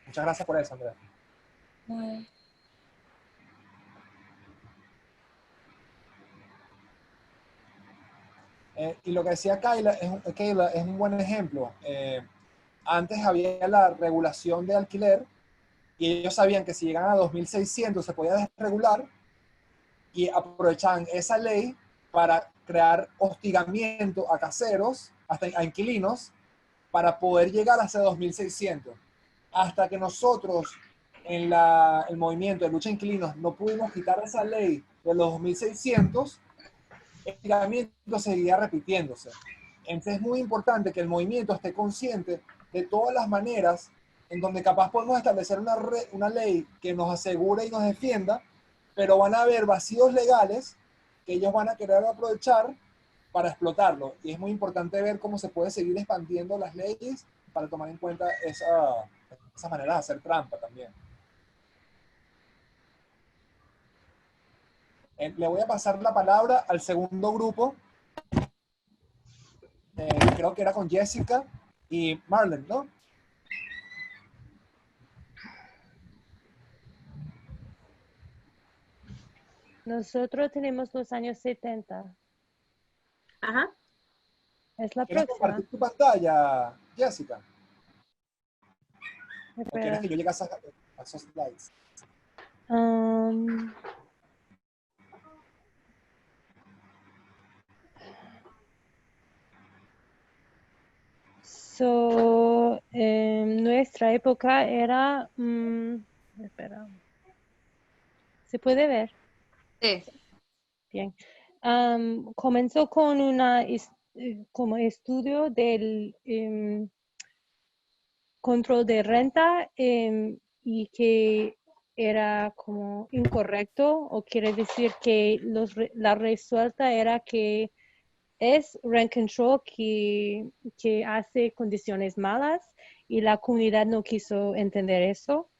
Muchas gracias por eso, André. Y lo que decía Kayla es un buen ejemplo. Antes había la regulación de alquiler y ellos sabían que si llegaban a 2.600 se podía desregular y aprovechaban esa ley para crear hostigamiento a caseros, hasta a inquilinos, para poder llegar a ese 2.600. Hasta que nosotros en el movimiento de lucha de inquilinos no pudimos quitar esa ley de los 2.600, el hostigamiento seguía repitiéndose. Entonces es muy importante que el movimiento esté consciente de todas las maneras en donde capaz podemos establecer una ley que nos asegure y nos defienda, pero van a haber vacíos legales que ellos van a querer aprovechar para explotarlo. Y es muy importante ver cómo se puede seguir expandiendo las leyes para tomar en cuenta esa manera de hacer trampa también. Le voy a pasar la palabra al segundo grupo. Creo que era con Jessica y Marlene, ¿no? Nosotros tenemos los años 70. Ajá. Es la ¿Quieres próxima. compartir tu pantalla, Jessica? ¿O Espera. quieres que yo llegue a esos slides? En nuestra época era... espera. ¿Se puede ver? Sí. Bien. Comenzó con como estudio del control de renta y que era como incorrecto, o quiere decir que la resulta era que es rent control que hace condiciones malas y la comunidad no quiso entender eso.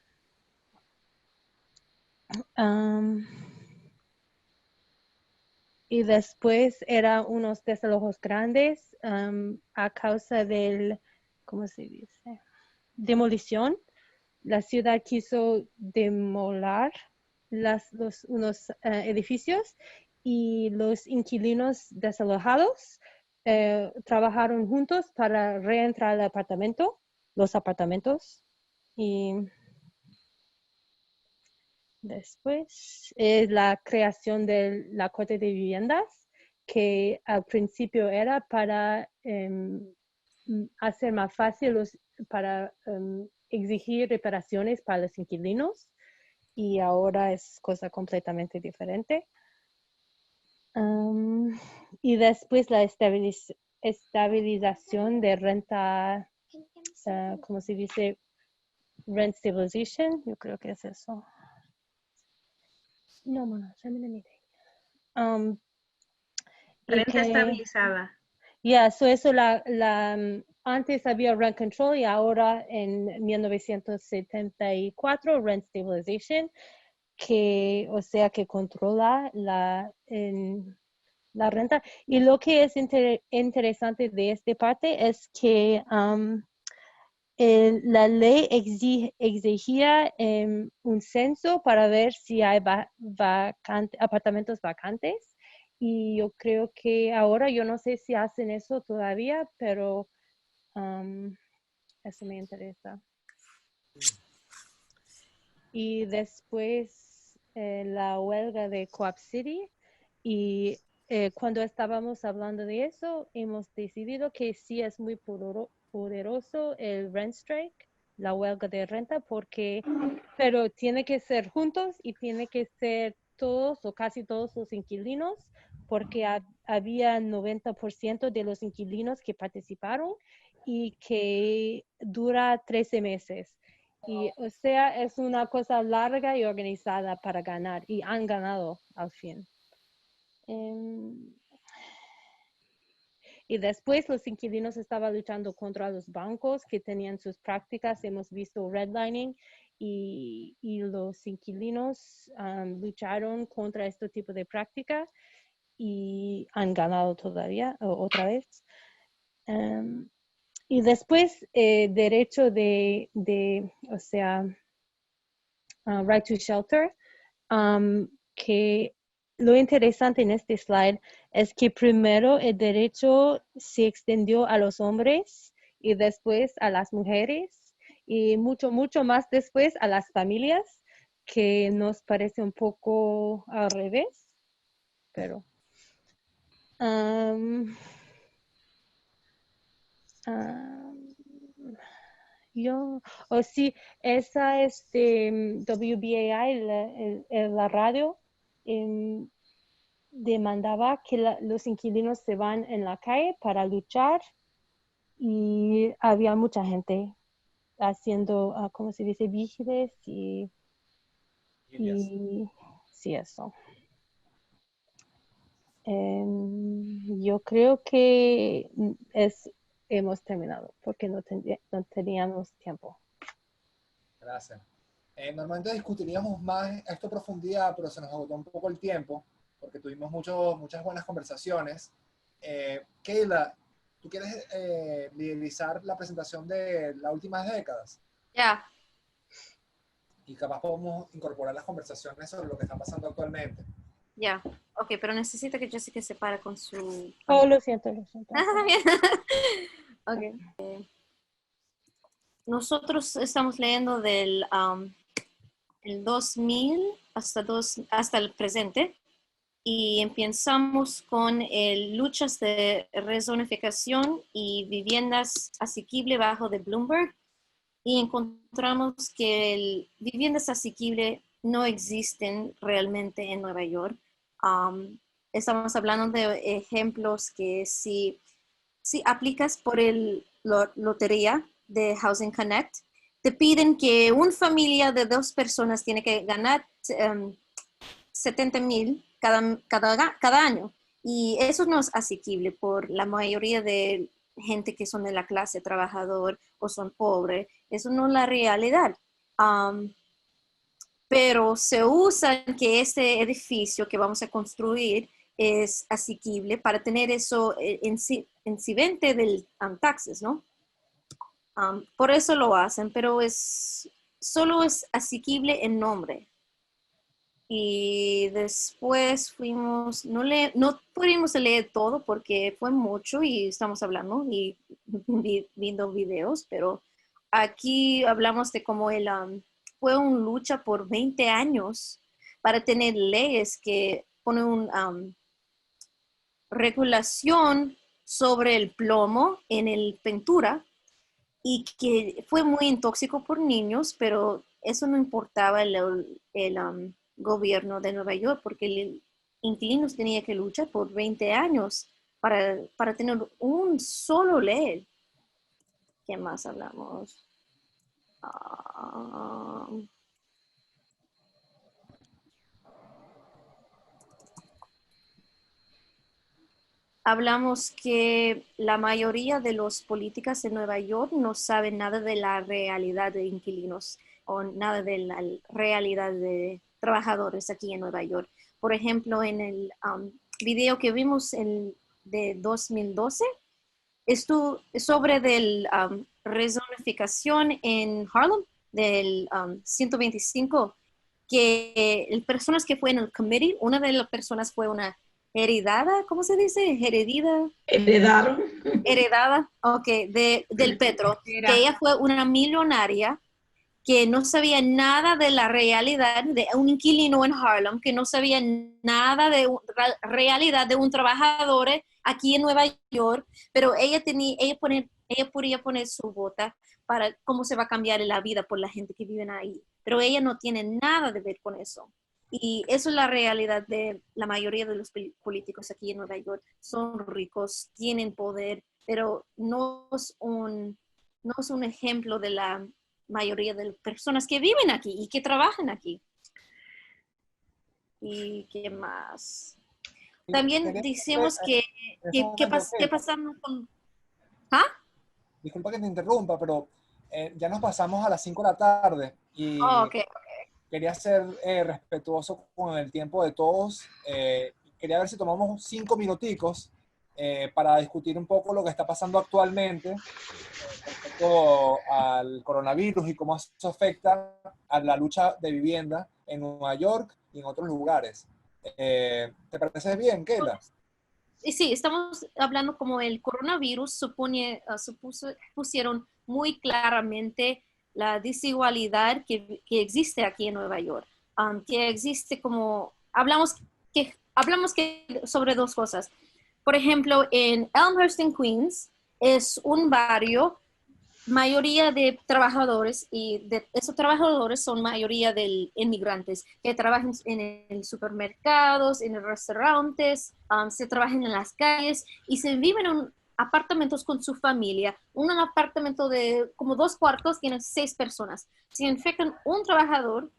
Y después eran unos desalojos grandes a causa del, ¿cómo se dice? Demolición. La ciudad quiso demoler unos edificios y los inquilinos desalojados trabajaron juntos para reentrar al apartamento, los apartamentos. Y después la creación de la Corte de Viviendas, que al principio era para hacer más fácil para exigir reparaciones para los inquilinos, y ahora es cosa completamente diferente. Y después la estabilización de renta, ¿cómo se dice? Rent stabilization, yo creo que es eso. No, mamá, Renta estabilizada. Ya, eso antes había rent control y ahora en 1974 rent stabilization, que controla la renta. Y lo que es interesante de esta parte es que la ley exigía un censo para ver si hay apartamentos vacantes. Y yo creo que ahora, yo no sé si hacen eso todavía, pero eso me interesa. Y después la huelga de Co-op City. Y cuando estábamos hablando de eso, hemos decidido que sí es muy poderoso el rent strike, la huelga de renta, pero tiene que ser juntos y tiene que ser todos o casi todos los inquilinos, porque había 90% de los inquilinos que participaron y que dura 13 meses. Y es una cosa larga y organizada para ganar, y han ganado al fin. Y después los inquilinos estaban luchando contra los bancos que tenían sus prácticas. Hemos visto redlining y los inquilinos lucharon contra este tipo de práctica y han ganado todavía, otra vez. Y después derecho right to shelter, que lo interesante en este slide es que primero el derecho se extendió a los hombres y después a las mujeres y mucho más después a las familias, que nos parece un poco al revés, pero esa es WBAI, la radio, demandaba que los inquilinos se van en la calle para luchar, y había mucha gente haciendo, ¿cómo se dice? Vigiles y sí, eso. Yo creo que hemos terminado porque no teníamos tiempo. Gracias. Normalmente discutiríamos más esto a profundidad, pero se nos agotó un poco el tiempo porque tuvimos muchas buenas conversaciones. Keila, ¿tú quieres liderizar la presentación de las últimas décadas? Ya. Y capaz podemos incorporar las conversaciones sobre lo que está pasando actualmente. Ya, ok, pero necesita que Jessica se pare con su... Oh, lo siento, lo siento. Bien. Ok. Nosotros estamos leyendo del el 2000 hasta el presente y empezamos con luchas de rezonificación y viviendas asequibles bajo de Bloomberg y encontramos que viviendas asequibles no existen realmente en Nueva York. Estamos hablando de ejemplos que si aplicas por lotería de Housing Connect, te piden que una familia de 2 personas tiene que ganar 70,000 cada año. Y eso no es asequible por la mayoría de gente que son de la clase trabajador o son pobres. Eso no es la realidad. Pero se usa que este edificio que vamos a construir es asequible para tener eso incidente del taxes, ¿no? Por eso lo hacen, pero solo es asequible en nombre. Y después no pudimos leer todo porque fue mucho y estamos hablando y viendo videos, pero aquí hablamos de cómo fue una lucha por 20 años para tener leyes que ponen una regulación sobre el plomo en el pintura y que fue muy tóxico por niños, pero eso no importaba el gobierno de Nueva York porque los inquilinos tenían que luchar por 20 años para tener un solo ley. ¿Qué más hablamos? Hablamos que la mayoría de los políticos de Nueva York no saben nada de la realidad de inquilinos o nada de la realidad de trabajadores aquí en Nueva York. Por ejemplo, en el video que vimos de 2012, esto sobre del rezonificación en Harlem del 125, que las personas que fue en el committee, una de las personas fue una heredada, ¿cómo se dice? Heredada, ok, del Petro, que ella fue una millonaria que no sabía nada de la realidad de un inquilino en Harlem, que no sabía nada de la realidad de un trabajador aquí en Nueva York, pero ella podía poner su vota para cómo se va a cambiar la vida por la gente que vive ahí, pero ella no tiene nada de ver con eso. Y eso es la realidad de la mayoría de los políticos aquí en Nueva York. Son ricos, tienen poder, pero no es un ejemplo de la mayoría de las personas que viven aquí y que trabajan aquí. ¿Y qué más? También decimos ¿qué pasamos con...? ¿Ah? Disculpa que te interrumpa, pero ya nos pasamos a las 5 de la tarde y quería ser respetuoso con el tiempo de todos. Quería ver si tomamos 5 minuticos para discutir un poco lo que está pasando actualmente respecto al coronavirus y cómo eso afecta a la lucha de vivienda en Nueva York y en otros lugares. ¿Te parece bien, Keila? Sí, estamos hablando como el coronavirus pusieron muy claramente la desigualdad que existe aquí en Nueva York. Que existe como, hablamos sobre 2 cosas. Por ejemplo, en Elmhurst, en Queens, es un barrio, mayoría de trabajadores, y de esos trabajadores son mayoría de inmigrantes que trabajan en supermercados, en restaurantes, se trabajan en las calles y se viven en apartamentos con su familia. Un apartamento de como 2 cuartos tiene 6 personas. Si infectan un trabajador,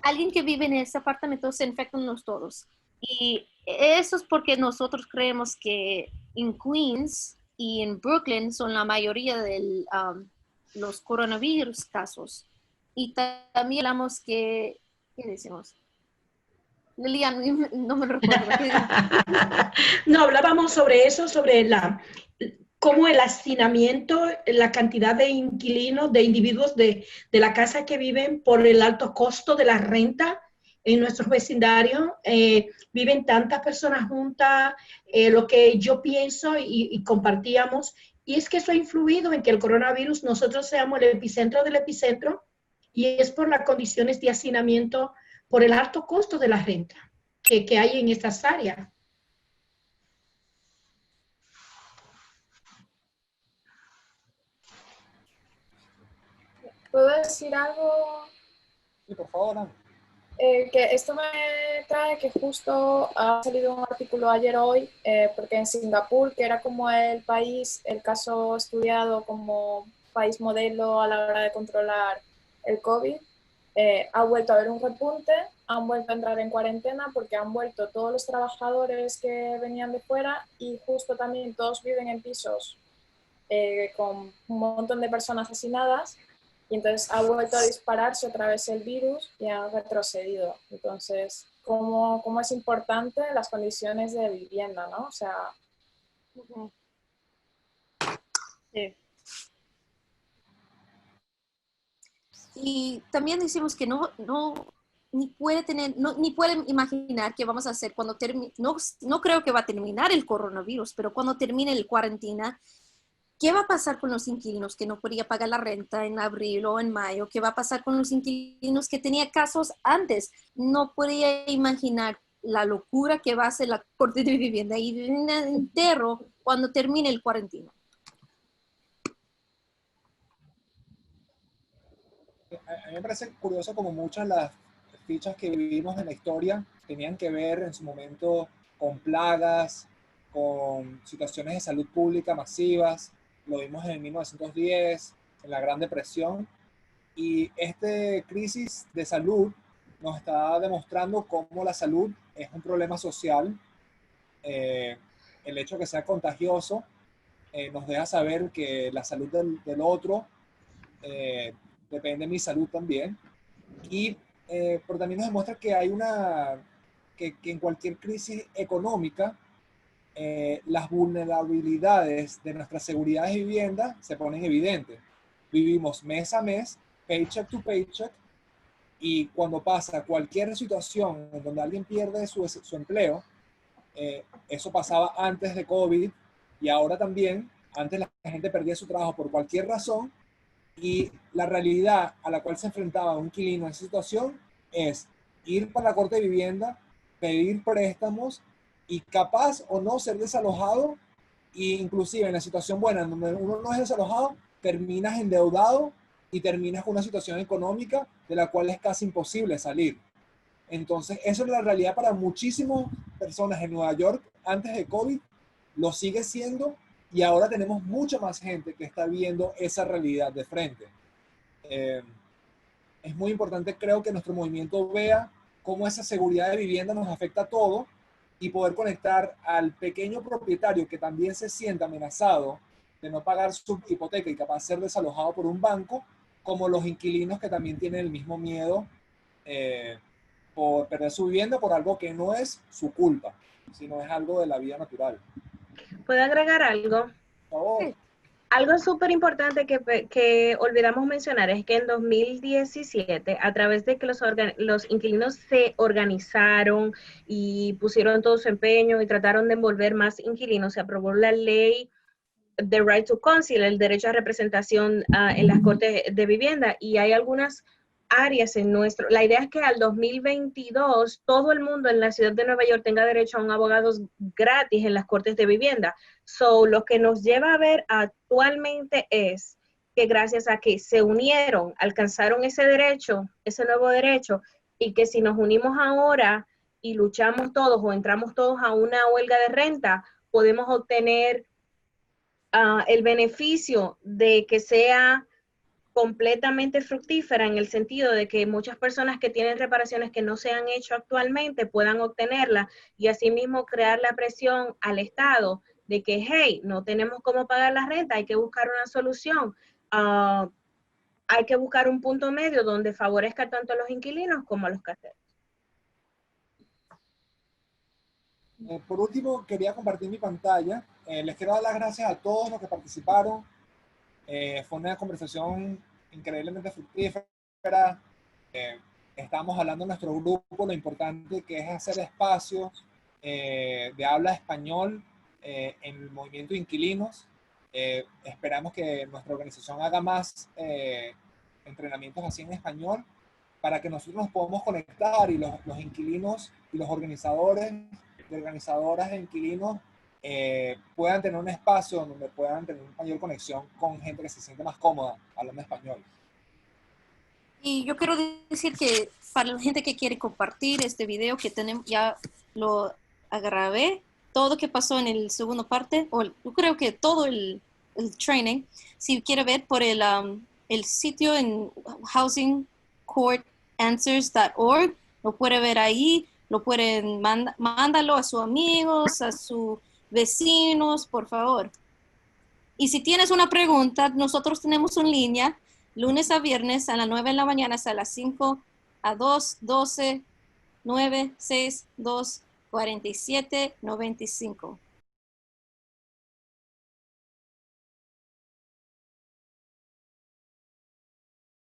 alguien que vive en ese apartamento se infectan los todos. Y eso es porque nosotros creemos que en Queens y en Brooklyn son la mayoría de los coronavirus casos. Y también hablamos ¿qué decimos? Lilian, no me recuerdo. No, hablábamos sobre eso, sobre cómo el hacinamiento, la cantidad de inquilinos, de individuos de la casa que viven por el alto costo de la renta en nuestros vecindarios viven tantas personas juntas, lo que yo pienso y compartíamos, y es que eso ha influido en que el coronavirus nosotros seamos el epicentro del epicentro, y es por las condiciones de hacinamiento, por el alto costo de la renta que hay en estas áreas. ¿Puedo decir algo? Sí, por favor, Ana. Que esto me trae que justo ha salido un artículo ayer hoy, porque en Singapur, que era como el país, el caso estudiado como país modelo a la hora de controlar el COVID, ha vuelto a haber un repunte, han vuelto a entrar en cuarentena porque han vuelto todos los trabajadores que venían de fuera y justo también todos viven en pisos con un montón de personas hacinadas. Y entonces ha vuelto a dispararse otra vez el virus y ha retrocedido. Entonces, ¿cómo es importante las condiciones de vivienda, ¿no? O sea... Sí. Y también decimos que ni puede imaginar qué vamos a hacer cuando termine. No creo que va a terminar el coronavirus, pero cuando termine el cuarentena, ¿qué va a pasar con los inquilinos que no podía pagar la renta en abril o en mayo? ¿Qué va a pasar con los inquilinos que tenía casos antes? No podía imaginar la locura que va a ser la Corte de Vivienda y vivienda entero cuando termine el cuarentena. A mí me parece curioso como muchas de las fichas que vivimos en la historia tenían que ver en su momento con plagas, con situaciones de salud pública masivas. Lo vimos en el 1910, en la Gran Depresión, y esta crisis de salud nos está demostrando cómo la salud es un problema social. El hecho de que sea contagioso nos deja saber que la salud del otro depende de mi salud también, pero también nos demuestra que hay que en cualquier crisis económica las vulnerabilidades de nuestra seguridad de vivienda se ponen evidentes. Vivimos mes a mes, paycheck to paycheck, y cuando pasa cualquier situación en donde alguien pierde su empleo, eso pasaba antes de COVID y ahora también, antes la gente perdía su trabajo por cualquier razón, y la realidad a la cual se enfrentaba un inquilino en esa situación es ir para la Corte de Vivienda, pedir préstamos y capaz o no ser desalojado, e inclusive en la situación buena, en donde uno no es desalojado, terminas endeudado y terminas con una situación económica de la cual es casi imposible salir. Entonces, eso es la realidad para muchísimas personas en Nueva York antes de COVID, lo sigue siendo, y ahora tenemos mucha más gente que está viendo esa realidad de frente. Es muy importante, creo, que nuestro movimiento vea cómo esa seguridad de vivienda nos afecta a todos, y poder conectar al pequeño propietario que también se sienta amenazado de no pagar su hipoteca y capaz de ser desalojado por un banco, como los inquilinos que también tienen el mismo miedo por perder su vivienda por algo que no es su culpa, sino es algo de la vida natural. ¿Puedo agregar algo? Por favor. Sí. Algo súper importante que olvidamos mencionar es que en 2017, a través de que los inquilinos se organizaron y pusieron todo su empeño y trataron de envolver más inquilinos, se aprobó la ley The Right to Counsel, el derecho a representación en las cortes de vivienda, y hay algunas áreas en la idea es que al 2022 todo el mundo en la ciudad de Nueva York tenga derecho a un abogado gratis en las cortes de vivienda. So, lo que nos lleva a ver actualmente es que gracias a que se unieron, alcanzaron ese derecho, ese nuevo derecho, y que si nos unimos ahora y luchamos todos o entramos todos a una huelga de renta, podemos obtener el beneficio de que sea completamente fructífera, en el sentido de que muchas personas que tienen reparaciones que no se han hecho actualmente puedan obtenerla, y asimismo crear la presión al Estado de que, hey, no tenemos cómo pagar la renta, hay que buscar una solución, hay que buscar un punto medio donde favorezca tanto a los inquilinos como a los caseros. Por último, quería compartir mi pantalla. Les quiero dar las gracias a todos los que participaron. Fue una conversación increíblemente fructífera. estamos hablando en nuestro grupo lo importante que es hacer espacio de habla español en el movimiento de inquilinos. Esperamos que nuestra organización haga más entrenamientos así en español para que nosotros nos podamos conectar y los inquilinos y los organizadores y organizadoras de inquilinos puedan tener un espacio donde puedan tener una mayor conexión con gente que se siente más cómoda hablando español. Y yo quiero decir que para la gente que quiere compartir este video que tenemos, ya lo grabé, todo lo que pasó en el segundo parte, o yo creo que todo el training, si quiere ver por el sitio en housingcourtanswers.org, lo puede ver ahí, lo pueden mándalo a sus amigos, a sus vecinos, por favor. Y si tienes una pregunta, nosotros tenemos una línea lunes a viernes a las 9 de la mañana hasta las 5 a 212-962-4795.